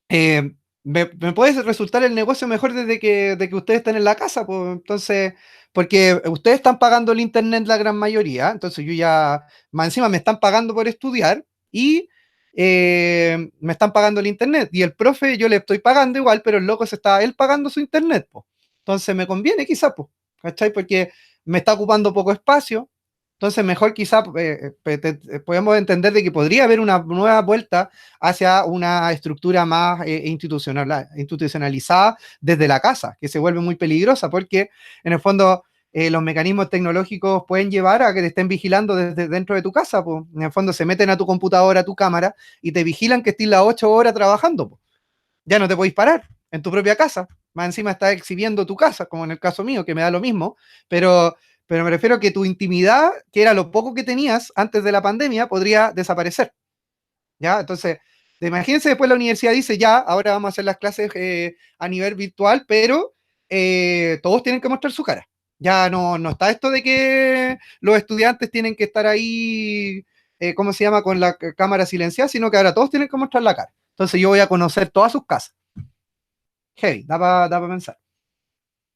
me puede resultar el negocio mejor desde de que ustedes están en la casa, pues, entonces, porque ustedes están pagando el internet la gran mayoría, entonces yo ya, más encima me están pagando por estudiar y me están pagando el internet, y el profe yo le estoy pagando igual, pero el loco se está él pagando su internet, pues. Entonces me conviene quizá, pues, ¿cachai? Porque me está ocupando poco espacio, entonces mejor quizá podemos entender de que podría haber una nueva vuelta hacia una estructura más institucionalizada desde la casa, que se vuelve muy peligrosa, porque en el fondo los mecanismos tecnológicos pueden llevar a que te estén vigilando desde dentro de tu casa, pues. En el fondo se meten a tu computadora, a tu cámara, y te vigilan que estés las 8 horas trabajando, pues. Ya no te podéis parar en tu propia casa, más encima estás exhibiendo tu casa, como en el caso mío, que me da lo mismo, pero me refiero a que tu intimidad, que era lo poco que tenías antes de la pandemia, podría desaparecer, ¿ya? Entonces, imagínense, después la universidad dice, ya, ahora vamos a hacer las clases a nivel virtual, pero todos tienen que mostrar su cara. Ya no está esto de que los estudiantes tienen que estar ahí, ¿cómo se llama?, con la cámara silenciada, sino que ahora todos tienen que mostrar la cara. Entonces yo voy a conocer todas sus casas. Hey, da para pensar.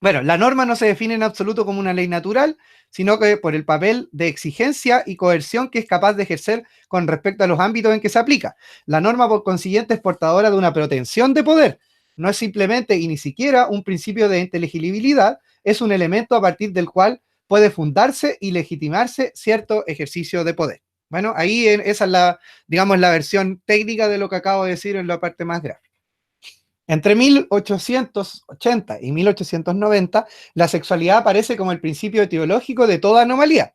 Bueno, la norma no se define en absoluto como una ley natural, sino que por el papel de exigencia y coerción que es capaz de ejercer con respecto a los ámbitos en que se aplica. La norma, por consiguiente, es portadora de una pretensión de poder. No es simplemente y ni siquiera un principio de inteligibilidad, es un elemento a partir del cual puede fundarse y legitimarse cierto ejercicio de poder. Bueno, ahí esa es la, digamos, la versión técnica de lo que acabo de decir en la parte más gráfica. Entre 1880 y 1890, la sexualidad aparece como el principio etiológico de toda anomalía.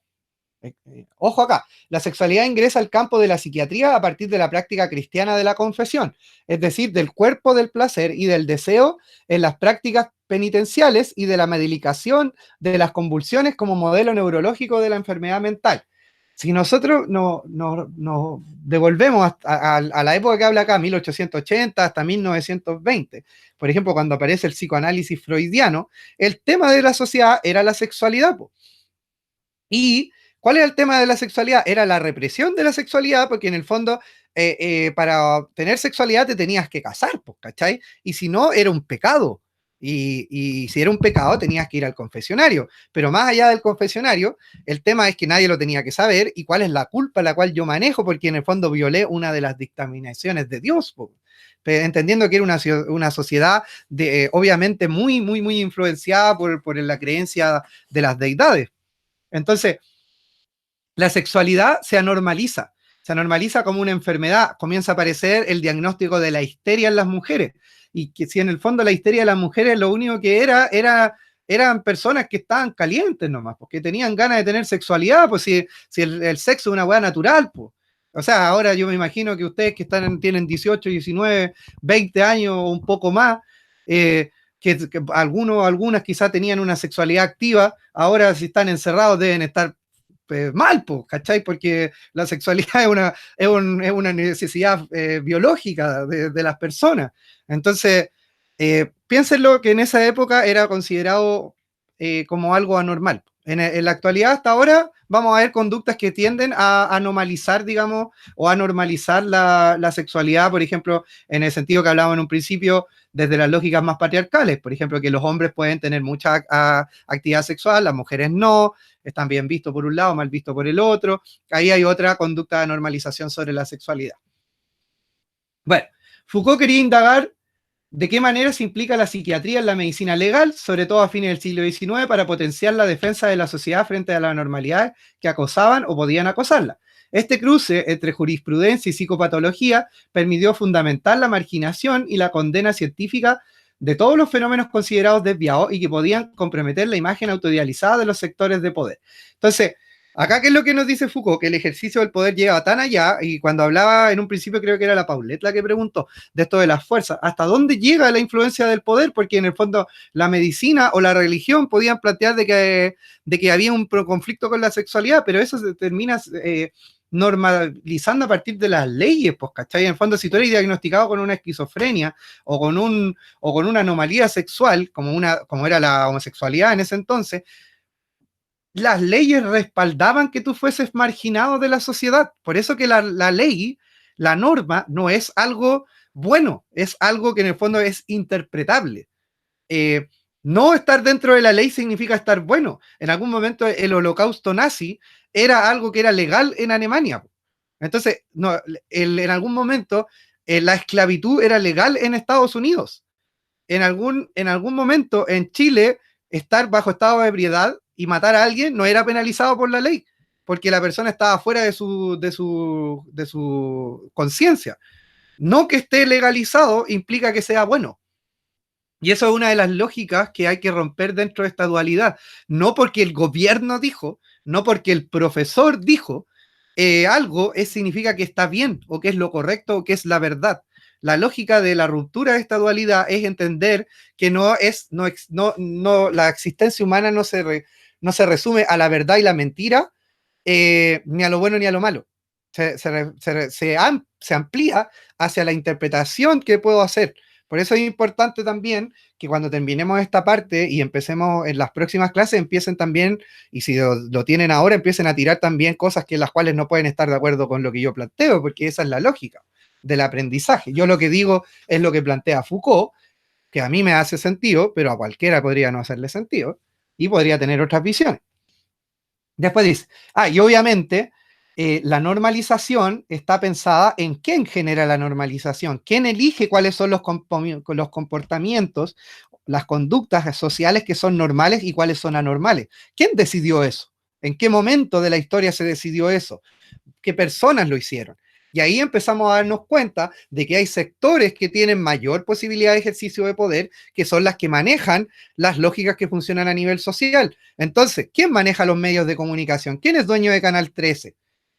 Ojo acá, la sexualidad ingresa al campo de la psiquiatría a partir de la práctica cristiana de la confesión, es decir, del cuerpo del placer y del deseo en las prácticas penitenciales y de la medicación de las convulsiones como modelo neurológico de la enfermedad mental. Si nosotros nos devolvemos a la época que habla acá, 1880 hasta 1920, por ejemplo, cuando aparece el psicoanálisis freudiano, el tema de la sociedad era la sexualidad. ¿Y cuál era el tema de la sexualidad? Era la represión de la sexualidad, porque en el fondo, para tener sexualidad te tenías que casar, ¿cachai? Y si no, era un pecado. Y si era un pecado, tenías que ir al confesionario. Pero más allá del confesionario, el tema es que nadie lo tenía que saber y cuál es la culpa la cual yo manejo, porque en el fondo violé una de las dictaminaciones de Dios, entendiendo que era una sociedad obviamente muy, muy, muy influenciada por la creencia de las deidades. Entonces, la sexualidad se anormaliza como una enfermedad, comienza a aparecer el diagnóstico de la histeria en las mujeres, y que si en el fondo la histeria de las mujeres lo único que eran personas que estaban calientes nomás, porque tenían ganas de tener sexualidad, pues si el sexo es una weá natural, pues. O sea, ahora yo me imagino que ustedes que tienen 18, 19, 20 años o un poco más, que algunas quizás tenían una sexualidad activa, ahora si están encerrados deben estar mal, ¿cachai? Porque la sexualidad es una necesidad biológica de las personas. Entonces, piénsenlo que en esa época era considerado como algo anormal. En la actualidad, hasta ahora, vamos a ver conductas que tienden a normalizar, digamos, o a normalizar la sexualidad, por ejemplo, en el sentido que hablábamos en un principio, desde las lógicas más patriarcales. Por ejemplo, que los hombres pueden tener mucha actividad sexual, las mujeres no, están bien vistos por un lado, mal vistos por el otro. Ahí hay otra conducta de normalización sobre la sexualidad. Bueno, Foucault quería indagar de qué manera se implica la psiquiatría en la medicina legal, sobre todo a fines del siglo XIX, para potenciar la defensa de la sociedad frente a las anormalidades que acosaban o podían acosarla. Este cruce entre jurisprudencia y psicopatología permitió fundamentar la marginación y la condena científica de todos los fenómenos considerados desviados y que podían comprometer la imagen autoidealizada de los sectores de poder. Entonces, acá, ¿qué es lo que nos dice Foucault? Que el ejercicio del poder llega tan allá, y cuando hablaba en un principio, creo que era la Paulette la que preguntó, de esto de las fuerzas, ¿hasta dónde llega la influencia del poder? Porque en el fondo la medicina o la religión podían plantear de que había un conflicto con la sexualidad, pero eso se termina normalizando a partir de las leyes, pues, ¿cachai? En el fondo, si tú eres diagnosticado con una esquizofrenia o con una anomalía sexual, como era la homosexualidad en ese entonces, las leyes respaldaban que tú fueses marginado de la sociedad. Por eso que la ley, la norma, no es algo bueno, es algo que en el fondo es interpretable. No estar dentro de la ley significa estar bueno. En algún momento el holocausto nazi era algo que era legal en Alemania. Entonces, no, en algún momento la esclavitud era legal en Estados Unidos. En algún momento en Chile, estar bajo estado de ebriedad y matar a alguien no era penalizado por la ley, porque la persona estaba fuera de su conciencia. No que esté legalizado implica que sea bueno. Y eso es una de las lógicas que hay que romper dentro de esta dualidad. No porque el gobierno dijo, no porque el profesor dijo algo, significa que está bien, o que es lo correcto, o que es la verdad. La lógica de la ruptura de esta dualidad es entender que la existencia humana no se resume a la verdad y la mentira, ni a lo bueno ni a lo malo. Se amplía hacia la interpretación que puedo hacer. Por eso es importante también que cuando terminemos esta parte y empecemos en las próximas clases, empiecen también, y si lo tienen ahora, empiecen a tirar también cosas que las cuales no pueden estar de acuerdo con lo que yo planteo, porque esa es la lógica del aprendizaje. Yo lo que digo es lo que plantea Foucault, que a mí me hace sentido, pero a cualquiera podría no hacerle sentido, y podría tener otras visiones. Después dice, y obviamente la normalización está pensada en quién genera la normalización, quién elige cuáles son los comportamientos, las conductas sociales que son normales y cuáles son anormales. ¿Quién decidió eso? ¿En qué momento de la historia se decidió eso? ¿Qué personas lo hicieron? Y ahí empezamos a darnos cuenta de que hay sectores que tienen mayor posibilidad de ejercicio de poder, que son las que manejan las lógicas que funcionan a nivel social. Entonces, ¿quién maneja los medios de comunicación? ¿Quién es dueño de Canal 13?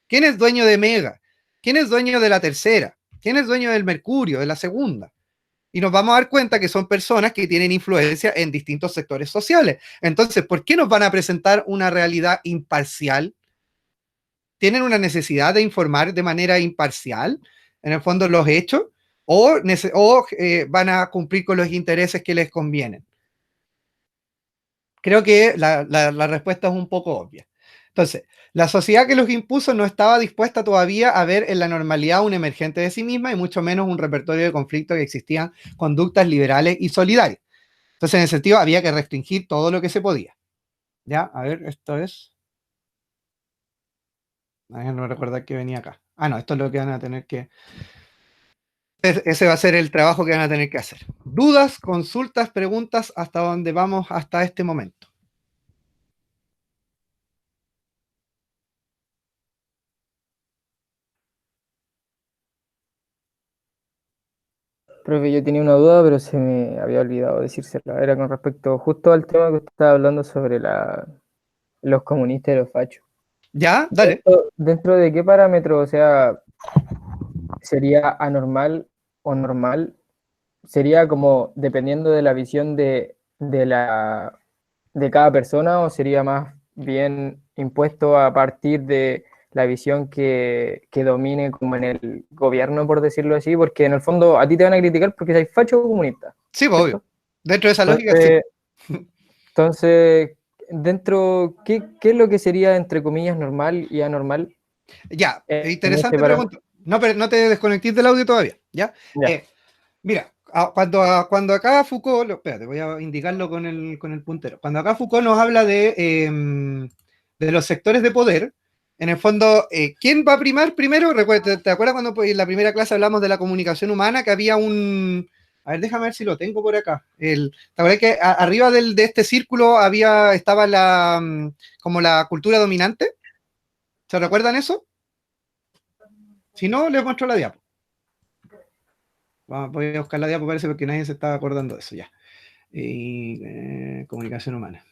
¿Quién es dueño de Mega? ¿Quién es dueño de La Tercera? ¿Quién es dueño del Mercurio, de La Segunda? Y nos vamos a dar cuenta que son personas que tienen influencia en distintos sectores sociales. Entonces, ¿por qué nos van a presentar una realidad imparcial? ¿Tienen una necesidad de informar de manera imparcial, en el fondo, los hechos? ¿O van a cumplir con los intereses que les convienen? Creo que la respuesta es un poco obvia. Entonces, la sociedad que los impuso no estaba dispuesta todavía a ver en la normalidad un emergente de sí misma y mucho menos un repertorio de conflictos que existían conductas liberales y solidarias. Entonces, en ese sentido, había que restringir todo lo que se podía. Ya, a ver, esto es... No recordar que venía acá. No, esto es lo que van a tener que... Ese va a ser el trabajo que van a tener que hacer. Dudas, consultas, preguntas, hasta donde vamos hasta este momento. Profe, yo tenía una duda, pero se me había olvidado decírsela. Era con respecto justo al tema que usted estaba hablando sobre los comunistas y los fachos. ¿Ya? Dale. ¿Dentro de qué parámetro, o sea, sería anormal o normal? ¿Sería como dependiendo de la visión de cada persona, o sería más bien impuesto a partir de la visión que domine como en el gobierno, por decirlo así? Porque en el fondo a ti te van a criticar porque sois facho o comunista. Sí, pues, obvio. Dentro de esa lógica, sí. Entonces, ¿qué es lo que sería, entre comillas, normal y anormal? Ya, interesante pregunta. No, pero no te desconectes del audio todavía, ¿ya? Mira, cuando acá Foucault, espérate, voy a indicarlo con el puntero. Cuando acá Foucault nos habla de los sectores de poder, en el fondo, ¿quién va a primar primero? ¿Te acuerdas cuando en la primera clase hablamos de la comunicación humana, que había un... A ver, déjame ver si lo tengo por acá. ¿Te acuerdas que arriba de este círculo estaba como la cultura dominante? ¿Se recuerdan eso? Si no, les muestro la diapo. Voy a buscar la diapo, parece, porque nadie se estaba acordando de eso ya. Comunicación humana.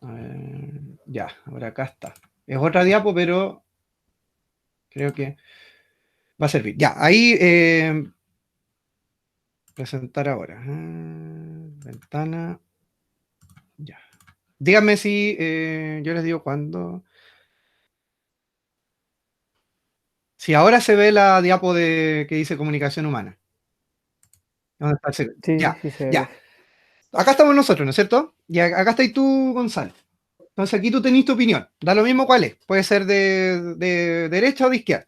A ver, ya, ahora acá está. Es otra diapo, pero creo que va a servir. Ya, ahí presentar ahora. Ventana. Ya. Díganme si yo les digo cuándo. Si ahora se ve la diapo que dice comunicación humana. ¿Dónde está el secreto? Sí, Ya, sí se ve. ya. Acá estamos nosotros, ¿no es cierto? Y acá estás tú, Gonzalo. Entonces aquí tú tenés tu opinión. Da lo mismo cuál es. Puede ser de derecha o de izquierda.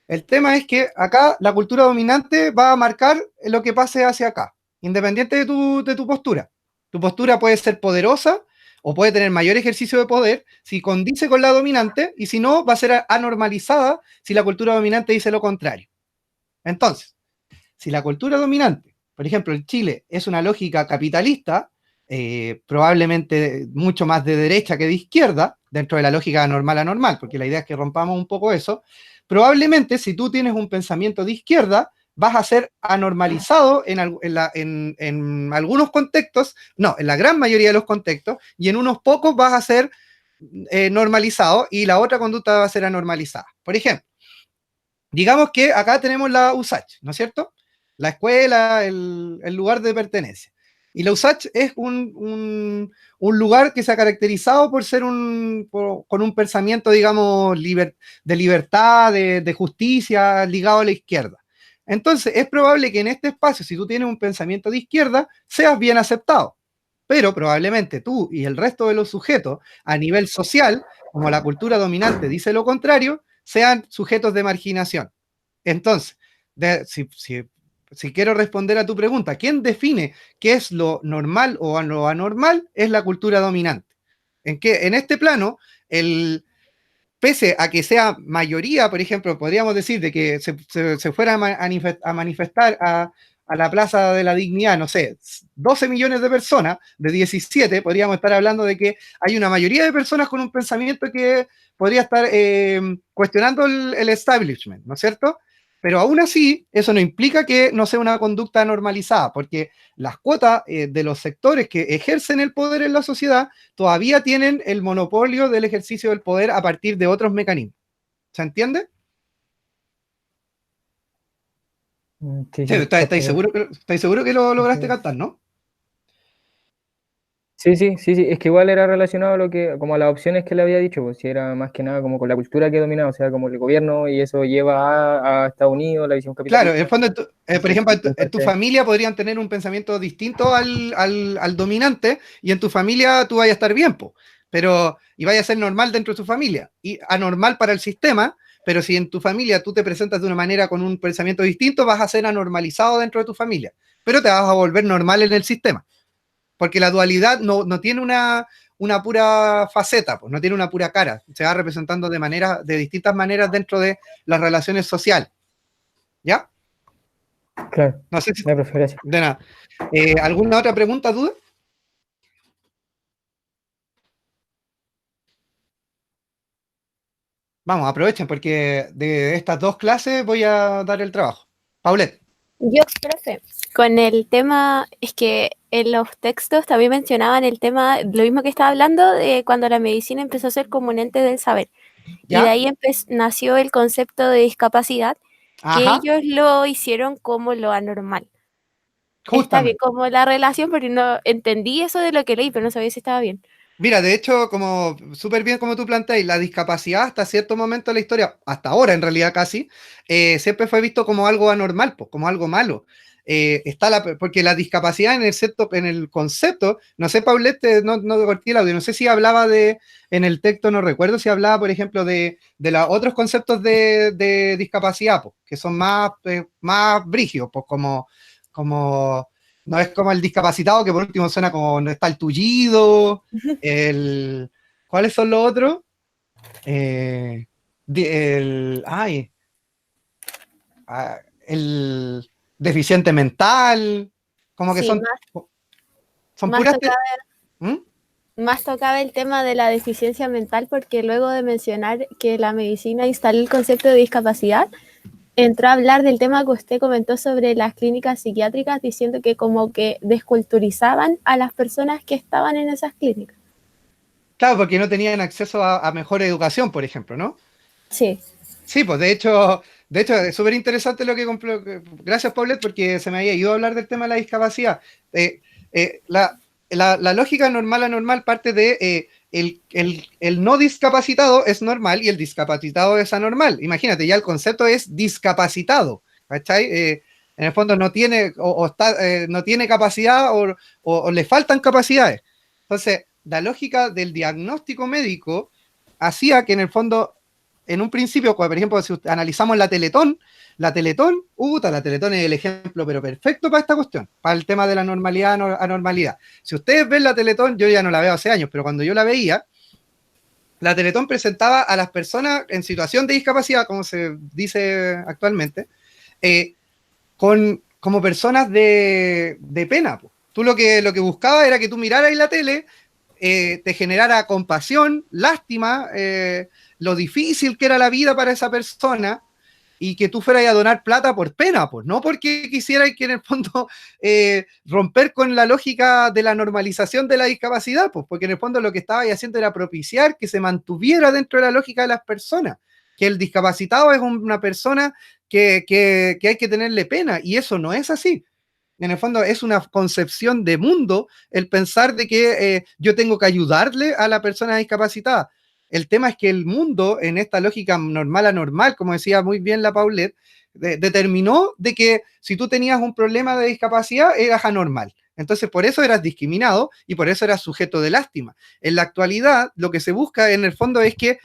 El tema es que acá la cultura dominante va a marcar lo que pase hacia acá, independiente de tu postura. Tu postura puede ser poderosa o puede tener mayor ejercicio de poder si condice con la dominante y si no, va a ser anormalizada si la cultura dominante dice lo contrario. Entonces, si la cultura dominante, por ejemplo, en Chile, es una lógica capitalista, probablemente mucho más de derecha que de izquierda, dentro de la lógica normal a normal, porque la idea es que rompamos un poco eso, probablemente si tú tienes un pensamiento de izquierda, vas a ser anormalizado en algunos contextos, no, en la gran mayoría de los contextos, y en unos pocos vas a ser normalizado y la otra conducta va a ser anormalizada. Por ejemplo, digamos que acá tenemos la USACH, ¿no es cierto? La escuela, el lugar de pertenencia. Y la USACH es un lugar que se ha caracterizado por ser con un pensamiento, digamos, de libertad, de justicia, ligado a la izquierda. Entonces, es probable que en este espacio, si tú tienes un pensamiento de izquierda, seas bien aceptado. Pero probablemente tú y el resto de los sujetos, a nivel social, como la cultura dominante dice lo contrario, sean sujetos de marginación. Entonces, si quiero responder a tu pregunta, ¿quién define qué es lo normal o lo anormal? Es la cultura dominante. En este plano, pese a que sea mayoría, por ejemplo, podríamos decir de que se fuera a manifestar a la Plaza de la Dignidad, no sé, 12 millones de personas, de 17, podríamos estar hablando de que hay una mayoría de personas con un pensamiento que podría estar cuestionando el establishment, ¿no es cierto? Pero aún así, eso no implica que no sea una conducta normalizada, porque las cuotas de los sectores que ejercen el poder en la sociedad todavía tienen el monopolio del ejercicio del poder a partir de otros mecanismos. ¿Se entiende? Sí, Sí, ¿estáis seguro que lo lograste Sí. captar, no? Sí, sí, sí, sí, es que igual era relacionado a lo que, como a las opciones que le había dicho, pues si era más que nada como con la cultura que dominaba, o sea, como el gobierno, y eso lleva a Estados Unidos, la visión Claro, en capitalista. el fondo, por ejemplo, en tu Entonces, familia podrían tener un pensamiento distinto al dominante y en tu familia tú vayas a estar bien, po, pero y vaya a ser normal dentro de tu familia y anormal para el sistema, pero si en tu familia tú te presentas de una manera con un pensamiento distinto, vas a ser anormalizado dentro de tu familia, pero te vas a volver normal en el sistema, porque la dualidad no tiene una pura faceta, pues, no tiene una pura cara, se va representando de distintas maneras dentro de las relaciones sociales, ¿ya? claro, No sé si... la preferencia. De nada. ¿Alguna otra pregunta, duda? Vamos, aprovechen porque de estas dos clases voy a dar el trabajo. Paulette. Yo, profe, con el tema, es que en los textos también mencionaban el tema, lo mismo que estaba hablando, de cuando la medicina empezó a ser como un ente del saber. Y de ¿Ya? ahí nació el concepto de discapacidad, que Ajá, ellos lo hicieron como lo anormal. Está bien justamente. como la relación, porque no entendí eso de lo que leí, pero no sabía si estaba bien. Mira, de hecho, como súper bien como tú planteas, la discapacidad hasta cierto momento de la historia, hasta ahora en realidad casi, siempre fue visto como algo anormal, pues, como algo malo. Porque la discapacidad en el concepto, no sé, Paulette, no te corté el audio, no sé si hablaba en el texto, no recuerdo si hablaba, por ejemplo, de los otros conceptos de discapacidad, pues, que son más brígidos, pues como no es como el discapacitado, que por último suena como no está el tullido, ¿cuáles son los otros? Ay, el deficiente mental, como que Sí, son más puras... tocaba, ¿Mm? más tocaba el tema de la deficiencia mental, porque luego de mencionar que la medicina instaló el concepto de discapacidad, entró a hablar del tema que usted comentó sobre las clínicas psiquiátricas, diciendo que como que desculturizaban a las personas que estaban en esas clínicas. Claro, porque no tenían acceso a mejor educación, por ejemplo, ¿no? Sí. Sí, pues de hecho es súper interesante lo que compró. Gracias, Paulette, porque se me había ido a hablar del tema de la discapacidad. la lógica normal anormal parte de el no discapacitado es normal y el discapacitado es anormal. Imagínate, ya el concepto es discapacitado, ¿cachai? En el fondo no tiene, no tiene capacidad o le faltan capacidades. Entonces, la lógica del diagnóstico médico hacía que en el fondo, en un principio, por ejemplo, si analizamos la Teletón es el ejemplo, pero perfecto para esta cuestión, para el tema de la normalidad, anormalidad. Si ustedes ven la Teletón, yo ya no la veo hace años, pero cuando yo la veía, la Teletón presentaba a las personas en situación de discapacidad, como se dice actualmente, como personas de pena. Po. Tú lo que buscabas era que tú miraras la tele, te generara compasión, lástima, lo difícil que era la vida para esa persona, y que tú fueras a donar plata por pena, pues, no porque quisieras que en el fondo romper con la lógica de la normalización de la discapacidad, pues, porque en el fondo lo que estabas haciendo era propiciar que se mantuviera dentro de la lógica de las personas, que el discapacitado es una persona que hay que tenerle pena, y eso no es así. En el fondo es una concepción de mundo el pensar de que yo tengo que ayudarle a la persona discapacitada. El tema es que el mundo, en esta lógica normal anormal, como decía muy bien la Paulette, determinó de que si tú tenías un problema de discapacidad, eras anormal. Entonces, por eso eras discriminado y por eso eras sujeto de lástima. En la actualidad, lo que se busca en el fondo es que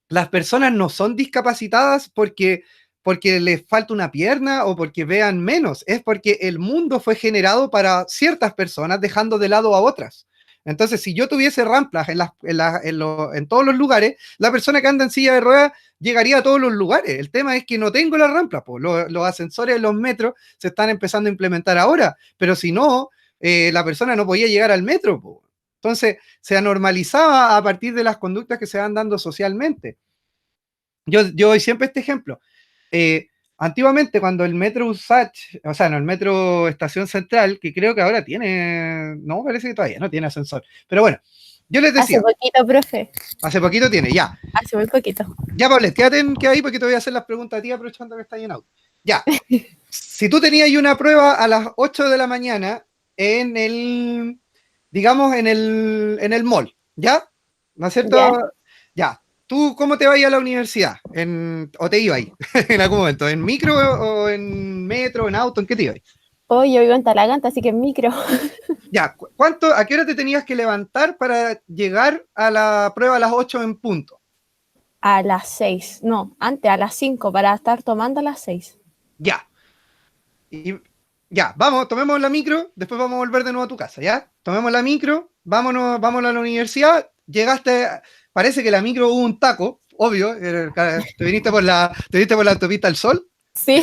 las personas no son discapacitadas porque les falta una pierna o porque vean menos, es porque el mundo fue generado para ciertas personas, dejando de lado a otras. Entonces, si yo tuviese rampas en todos los lugares, la persona que anda en silla de ruedas llegaría a todos los lugares. El tema es que no tengo las rampas, pues. Los ascensores de los metros se están empezando a implementar ahora, pero si no, la persona no podía llegar al metro, pues. Entonces, se anormalizaba a partir de las conductas que se van dando socialmente. Yo doy siempre este ejemplo. Antiguamente, cuando el metro USACH, o sea, no, el metro Estación Central, que creo que ahora tiene, no, parece que todavía no tiene ascensor, pero bueno, yo les decía. Hace poquito, profe. Hace poquito tiene, ya. Hace muy poquito. Ya, Paulette, quédate ahí porque te voy a hacer las preguntas a ti aprovechando que está ahí en auto. Ya. Si tú tenías ahí una prueba a las 8 de la mañana en el, digamos, en el mall, ¿ya? ¿No es cierto? Ya. ¿Tú cómo te vas a la universidad? ¿O te ibas ahí en algún momento? ¿En micro o en metro, en auto? ¿En qué te ibas? Hoy yo vivo en Talaganta, así que en micro. Ya, ¿a qué hora te tenías que levantar para llegar a la prueba a las 8 en punto? A las 6, no, antes a las 5 para estar tomando a las 6. Ya. Ya, vamos, tomemos la micro, después vamos a volver de nuevo a tu casa, ¿ya? Tomemos la micro, vámonos a la universidad, llegaste, parece que la micro hubo un taco, obvio, te viniste por la autopista al Sol. Sí.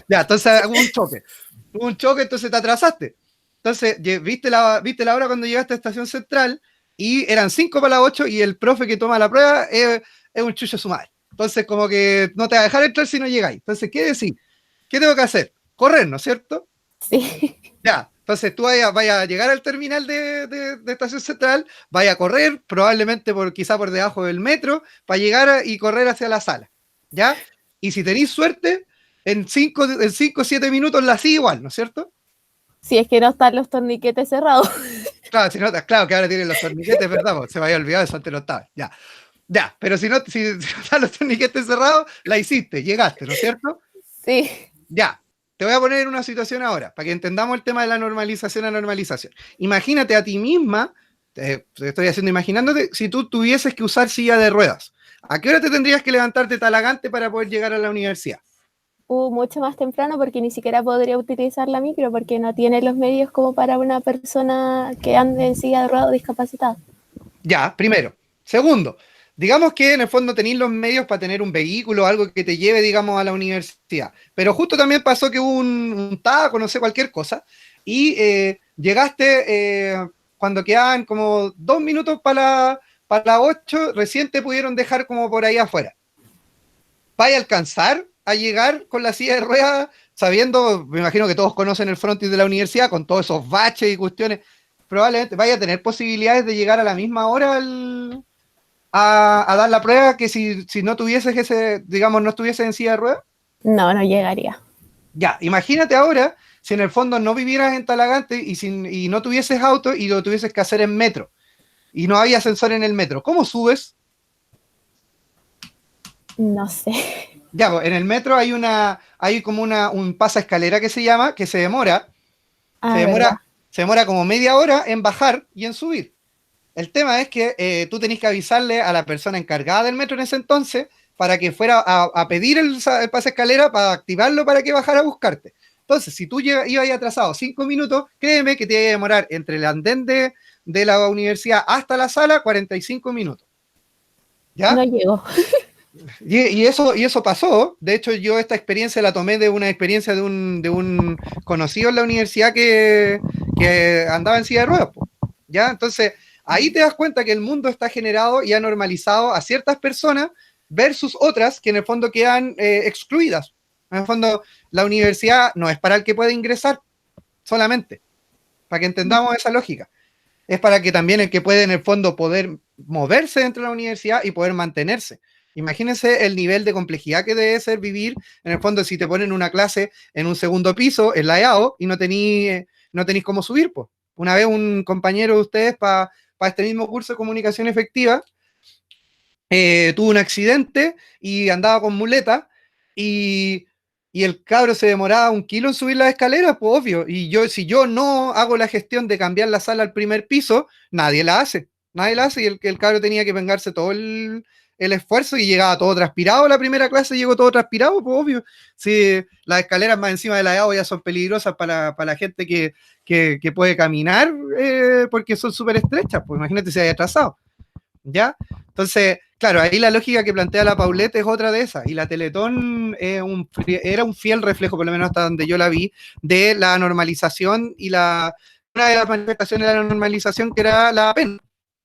Ya, entonces hubo un choque, entonces te atrasaste. Entonces, viste la hora cuando llegaste a Estación Central y eran 5 para las 8 y el profe que toma la prueba es un chucho su madre. Entonces, como que no te va a dejar entrar si no llegáis. Entonces, ¿qué decís? ¿Qué tengo que hacer? Correr, ¿no es cierto? Sí. Ya, entonces tú vayas a llegar al terminal de Estación Central, vaya a correr, probablemente quizá por debajo del metro, para llegar y correr hacia la sala, ¿ya? Y si tenéis suerte, en 5 o 7 minutos la sigue igual, ¿no es cierto? Si es que no están los torniquetes cerrados. Claro, claro que ahora tienen los torniquetes, ¿verdad? Se me había olvidado, eso antes no estaba, ya. Ya, pero si no están los torniquetes cerrados, la hiciste, llegaste, ¿no es cierto? Sí. Ya. Te voy a poner en una situación ahora, para que entendamos el tema de la normalización a normalización. Imagínate a ti misma, te estoy haciendo imaginándote, si tú tuvieses que usar silla de ruedas, ¿a qué hora te tendrías que levantarte Talagante para poder llegar a la universidad? Mucho más temprano porque ni siquiera podría utilizar la micro porque no tiene los medios como para una persona que ande en silla de ruedas o discapacitada. Ya, primero. Segundo, digamos que en el fondo tenéis los medios para tener un vehículo, algo que te lleve, digamos, a la universidad. Pero justo también pasó que hubo un taco, no sé, cualquier cosa, y llegaste cuando quedaban como 2 minutos para las 8, recién te pudieron dejar como por ahí afuera. ¿Vaya a alcanzar a llegar con la silla de ruedas, sabiendo, me imagino que todos conocen el frontis de la universidad, con todos esos baches y cuestiones, probablemente vaya a tener posibilidades de llegar a la misma hora a dar la prueba que si no tuvieses no estuvieses en silla de ruedas? No llegaría. Ya, imagínate ahora, si en el fondo no vivieras en Talagante y no tuvieses auto y lo tuvieses que hacer en metro y no hay ascensor en el metro? ¿Cómo subes? No sé. Ya, pues, en el metro hay como un pasaescalera que se llama, que se demora. Ah, Se demora como media hora en bajar y en subir. El tema es que tú tenés que avisarle a la persona encargada del metro en ese entonces para que fuera a pedir el pase escalera para activarlo para que bajara a buscarte. Entonces, si tú ibas atrasado 5 minutos, créeme que te iba a demorar entre el andén de la universidad hasta la sala 45 minutos. ¿Ya? No llego. Y eso pasó. De hecho, yo esta experiencia la tomé de una experiencia de un conocido en la universidad que andaba en silla de ruedas. ¿Ya? Entonces, ahí te das cuenta que el mundo está generado y ha normalizado a ciertas personas versus otras que en el fondo quedan excluidas. En el fondo, la universidad no es para el que puede ingresar solamente, para que entendamos esa lógica. Es para que también el que puede en el fondo poder moverse dentro de la universidad y poder mantenerse. Imagínense el nivel de complejidad que debe ser vivir, en el fondo, si te ponen una clase en un segundo piso, en la EAO, y no tenéis cómo subir, pues. Una vez un compañero de ustedes para este mismo curso de comunicación efectiva tuvo un accidente y andaba con muleta y el cabro se demoraba 1 kilo en subir las escaleras, pues obvio. Y si yo no hago la gestión de cambiar la sala al primer piso, nadie la hace. Nadie la hace y el cabro tenía que vengarse todo el esfuerzo y llegaba todo transpirado. La primera clase llegó todo transpirado, pues obvio. Si las escaleras más encima de la EAO ya son peligrosas para la gente que puede caminar porque son súper estrechas, pues imagínate si hay atrasado. ¿Ya? Entonces, claro, ahí la lógica que plantea la Paulette es otra de esas, y la Teletón era un fiel reflejo, por lo menos hasta donde yo la vi, de la normalización y una de las manifestaciones de la normalización que era la pena.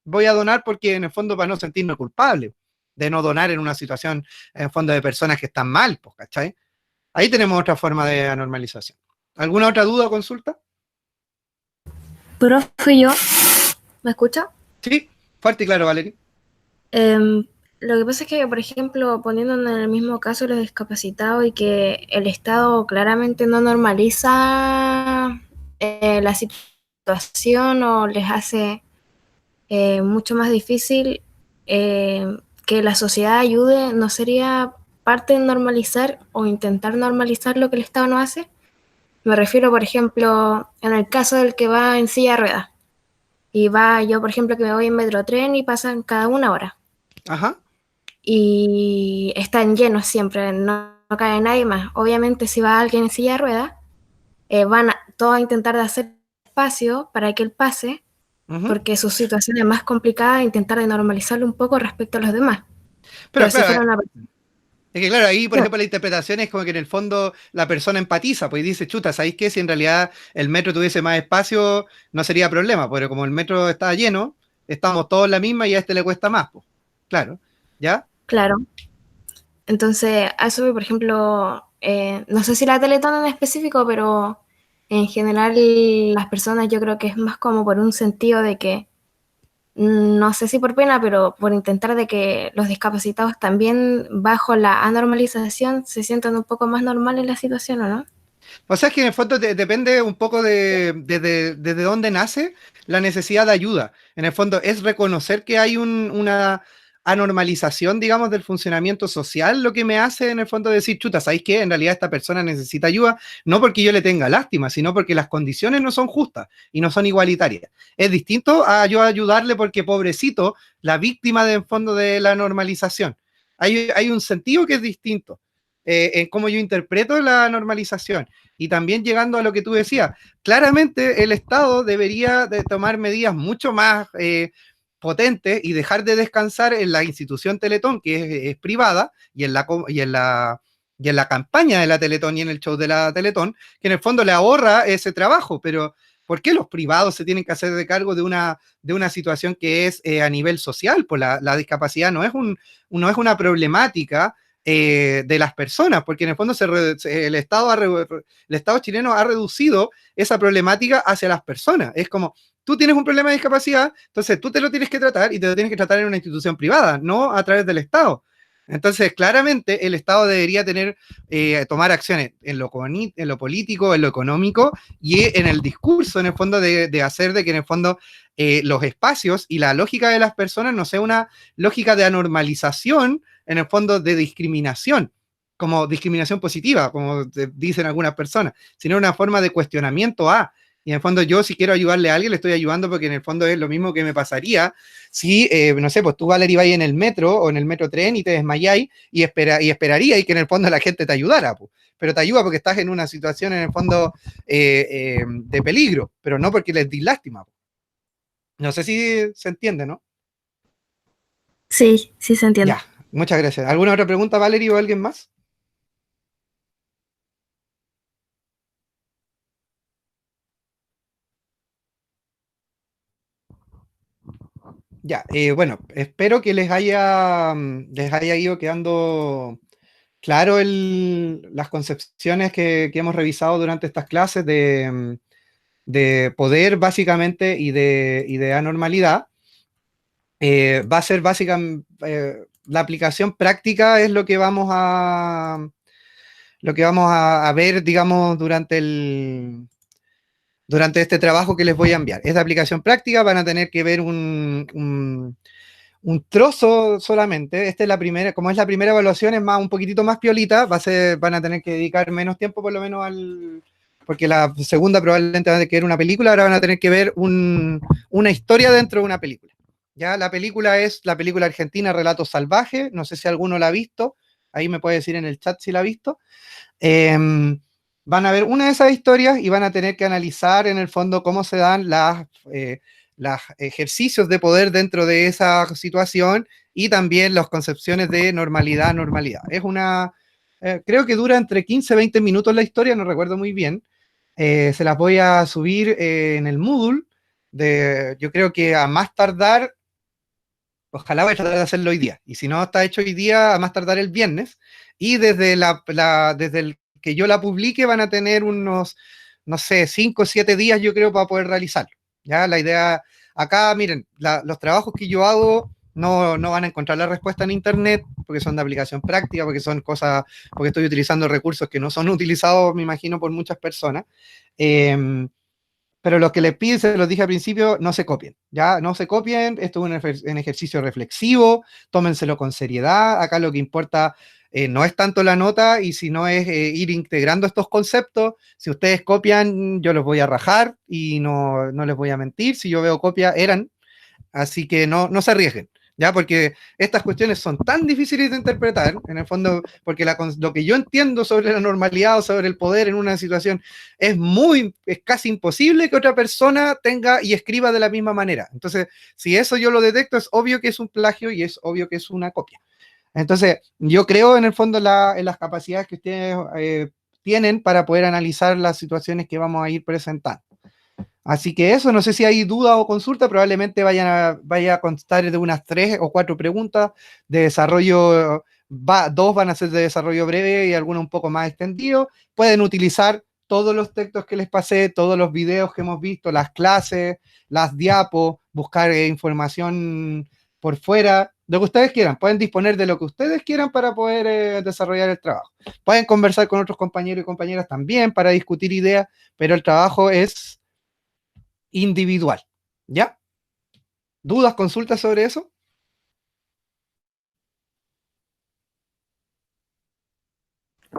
Voy a donar porque en el fondo para no sentirme culpable de no donar en una situación, en el fondo, de personas que están mal, pues, ¿cachai? Ahí tenemos otra forma de normalización. ¿Alguna otra duda o consulta? Profe, ¿me escucha? Sí, fuerte y claro, Valerie. Lo que pasa es que, por ejemplo, poniéndonos en el mismo caso los discapacitados y que el Estado claramente no normaliza la situación o les hace mucho más difícil que la sociedad ayude, ¿no sería parte de normalizar o intentar normalizar lo que el Estado no hace? Me refiero, por ejemplo, en el caso del que va en silla de ruedas. Y yo, por ejemplo, que me voy en Metrotren y pasan cada 1 hora. Ajá. Y están llenos siempre, no cae nadie más. Obviamente, si va alguien en silla de ruedas, van todos a intentar de hacer espacio para que él pase, porque su situación es más complicada, intentar de normalizarlo un poco respecto a los demás. Pero si fuera una... Es que claro, ahí por ejemplo la interpretación es como que en el fondo la persona empatiza, pues dice, chuta, ¿sabéis qué? Si en realidad el metro tuviese más espacio, no sería problema, pero como el metro está lleno, estamos todos en la misma y a este le cuesta más, pues. Claro, ¿ya? Claro. Entonces, a eso, por ejemplo, no sé si la Teletón en específico, pero en general las personas yo creo que es más como por un sentido de que, no sé si por pena, pero por intentar de que los discapacitados también bajo la anormalización se sientan un poco más normales en la situación, ¿o no? O sea, es que en el fondo depende un poco desde dónde nace la necesidad de ayuda. En el fondo es reconocer que hay una anormalización, digamos, del funcionamiento social, lo que me hace en el fondo decir, chuta, ¿sabéis qué? En realidad esta persona necesita ayuda, no porque yo le tenga lástima, sino porque las condiciones no son justas y no son igualitarias. Es distinto a yo ayudarle porque, pobrecito, la víctima del fondo de la normalización. Hay un sentido que es distinto en cómo yo interpreto la normalización. Y también llegando a lo que tú decías, claramente el Estado debería de tomar medidas mucho más potentes y dejar de descansar en la institución Teletón, que es privada, y en la campaña de la Teletón y en el show de la Teletón, que en el fondo le ahorra ese trabajo. Pero ¿por qué los privados se tienen que hacer de cargo de una situación que es a nivel social? Pues la discapacidad no es una problemática de las personas, porque en el fondo el Estado chileno ha reducido esa problemática hacia las personas. Es como, tú tienes un problema de discapacidad, entonces tú te lo tienes que tratar y te lo tienes que tratar en una institución privada, no a través del Estado. Entonces, claramente, el Estado debería tomar acciones en lo político, en lo económico y en el discurso, en el fondo, de hacer de que, en el fondo, los espacios y la lógica de las personas no sea una lógica de anormalización, en el fondo, de discriminación, como discriminación positiva, como dicen algunas personas, sino una forma de cuestionamiento a. Y en el fondo yo, si quiero ayudarle a alguien, le estoy ayudando porque en el fondo es lo mismo que me pasaría si, no sé, pues tú, Valerie, vas en el metro o en el metro tren y te desmayáis y esperaríais que en el fondo la gente te ayudara, pues. Pero te ayuda porque estás en una situación, en el fondo, de peligro, pero no porque les di lástima. No sé si se entiende, ¿no? Sí, sí se entiende. Ya, muchas gracias. ¿Alguna otra pregunta, Valerie, o alguien más? Ya, bueno, espero que les haya ido quedando claro las concepciones que hemos revisado durante estas clases de poder, básicamente, y de anormalidad. Va a ser básicamente, la aplicación práctica es lo que vamos a ver, digamos, durante este trabajo que les voy a enviar. Esta aplicación práctica van a tener que ver un trozo solamente. Esta es la primera, como es la primera evaluación, es un poquitito más piolita, van a tener que dedicar menos tiempo por lo menos porque la segunda probablemente va a tener que ver una película, ahora van a tener que ver una historia dentro de una película. Ya, la película es la película argentina Relatos Salvajes, no sé si alguno la ha visto, ahí me puede decir en el chat si la ha visto. Van a ver una de esas historias y van a tener que analizar en el fondo cómo se dan los ejercicios de poder dentro de esa situación y también las concepciones de normalidad. Creo que dura entre 15 y 20 minutos la historia, no recuerdo muy bien. Se las voy a subir en el Moodle. Yo creo que a más tardar, ojalá voy a tratar de hacerlo hoy día. Y si no está hecho hoy día, a más tardar el viernes. Y desde el que yo la publique van a tener unos, no sé, 5 o 7 días, yo creo, para poder realizarlo. Ya, la idea, acá, miren, los trabajos que yo hago no van a encontrar la respuesta en internet, porque son de aplicación práctica, porque son cosas, porque estoy utilizando recursos que no son utilizados, me imagino, por muchas personas. Pero lo que les pido, se los dije al principio, no se copien, ¿ya? No se copien, esto es un ejercicio reflexivo, tómenselo con seriedad, acá lo que importa no es tanto la nota, y si no es ir integrando estos conceptos. Si ustedes copian, yo los voy a rajar, y no les voy a mentir, si yo veo copia, así que no se arriesguen. ¿Ya? Porque estas cuestiones son tan difíciles de interpretar, en el fondo, porque lo que yo entiendo sobre la normalidad o sobre el poder en una situación es casi imposible que otra persona tenga y escriba de la misma manera. Entonces, si eso yo lo detecto, es obvio que es un plagio y es obvio que es una copia. Entonces, yo creo en el fondo en las capacidades que ustedes tienen para poder analizar las situaciones que vamos a ir presentando. Así que eso, no sé si hay duda o consulta, probablemente vaya a constar de unas 3 o 4 preguntas de desarrollo, 2 van a ser de desarrollo breve y alguna un poco más extendido. Pueden utilizar todos los textos que les pasé, todos los videos que hemos visto, las clases, las diapos, buscar información por fuera, lo que ustedes quieran. Pueden disponer de lo que ustedes quieran para poder desarrollar el trabajo. Pueden conversar con otros compañeros y compañeras también para discutir ideas, pero el trabajo es individual, ¿ya? ¿Dudas, consultas sobre eso?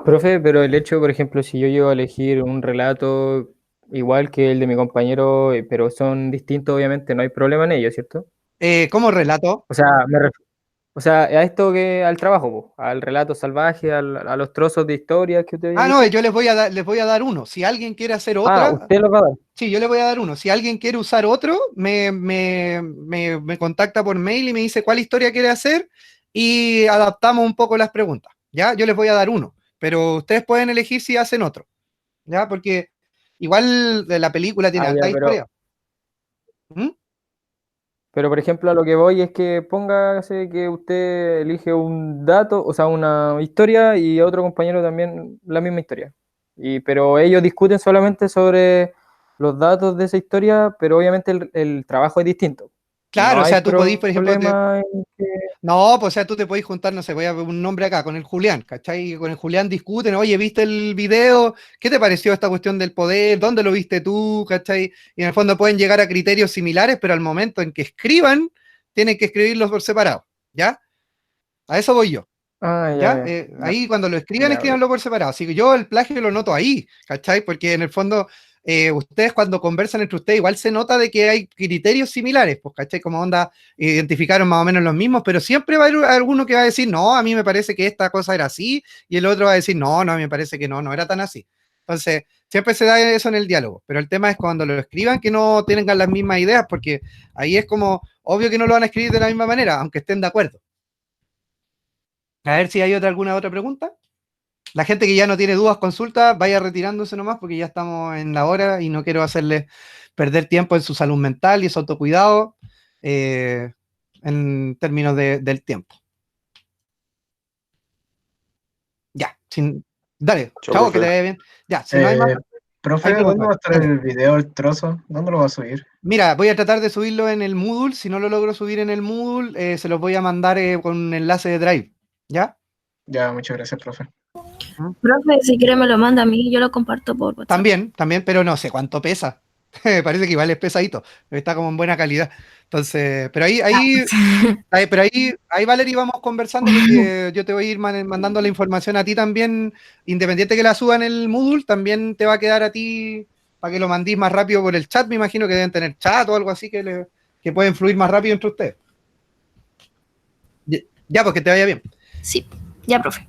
Profe, pero el hecho, por ejemplo, si yo llego a elegir un relato igual que el de mi compañero, pero son distintos, obviamente, no hay problema en ello, ¿cierto? ¿Cómo relato? O sea, a esto al trabajo, po, al relato salvaje, a los trozos de historia que usted no, yo les voy a dar uno. Si alguien quiere hacer otra... ¿usted lo va a dar? Sí, yo le voy a dar uno. Si alguien quiere usar otro, me contacta por mail y me dice cuál historia quiere hacer y adaptamos un poco las preguntas, ¿ya? Yo les voy a dar uno, pero ustedes pueden elegir si hacen otro, ¿ya? Porque igual la película tiene alta historia. Pero, por ejemplo, a lo que voy es que póngase que usted elige un dato, o sea, una historia, y otro compañero también la misma historia. Pero ellos discuten solamente sobre los datos de esa historia, pero obviamente el trabajo es distinto. Claro, No o sea, hay tú podís, por ejemplo, No, pues o sea, tú te podés juntar, no sé, voy a ver un nombre acá, con el Julián, ¿cachai? Y con el Julián discuten, oye, ¿viste el video? ¿Qué te pareció esta cuestión del poder? ¿Dónde lo viste tú? ¿Cachai? Y en el fondo pueden llegar a criterios similares, pero al momento en que escriban, tienen que escribirlos por separado, ¿ya? A eso voy yo. Ah, ¿Ya? ya. Ahí cuando lo escriban, Ya, escríbanlo por separado. Así que yo el plagio lo noto ahí, ¿cachai? Porque en el fondo, ustedes cuando conversan entre ustedes, igual se nota de que hay criterios similares, pues, ¿cachai? Como onda, identificaron más o menos los mismos, pero siempre va a haber alguno que va a decir, no, a mí me parece que esta cosa era así, y el otro va a decir, no, no, a mí me parece que no, no era tan así. Entonces, siempre se da eso en el diálogo, pero el tema es cuando lo escriban que no tengan las mismas ideas, porque ahí es como, obvio que no lo van a escribir de la misma manera, aunque estén de acuerdo. A ver si hay alguna otra pregunta. La gente que ya no tiene dudas, consultas, vaya retirándose nomás porque ya estamos en la hora y no quiero hacerle perder tiempo en su salud mental y su autocuidado en términos del tiempo. Ya, dale, Chao, chao, que profe. te vaya bien. Ya, si no hay más. Profe, hay preguntas. ¿dónde va a estar el video, el trozo? ¿Dónde lo va a subir? Mira, voy a tratar de subirlo en el Moodle. Si no lo logro subir en el Moodle, se los voy a mandar con un enlace de Drive. ¿Ya? Ya, muchas gracias, profe. Profe, si quiere me lo manda a mí, yo lo comparto por WhatsApp. También, pero no sé cuánto pesa. Parece que igual es pesadito, pero está como en buena calidad. Entonces, pero ahí Valerie, vamos conversando porque yo te voy a ir mandando la información a ti también, independiente que la suba en el Moodle, también te va a quedar a ti para que lo mandís más rápido por el chat. Me imagino que deben tener chat o algo así que pueden fluir más rápido entre ustedes. Ya, pues que te vaya bien. Sí, ya, profe.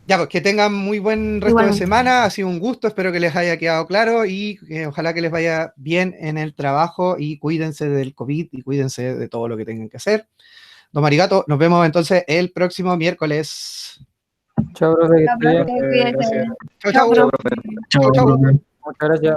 Ya, pues que tengan muy buen resto Igualmente. de semana, ha sido un gusto, espero que les haya quedado claro y ojalá que les vaya bien en el trabajo y cuídense del COVID y cuídense de todo lo que tengan que hacer. Don Marigato, nos vemos entonces el próximo miércoles. Chao, profe. Chao, profe, cuídese. Gracias. Chao, chao. Chao, profe. Chao, chao. Muchas gracias.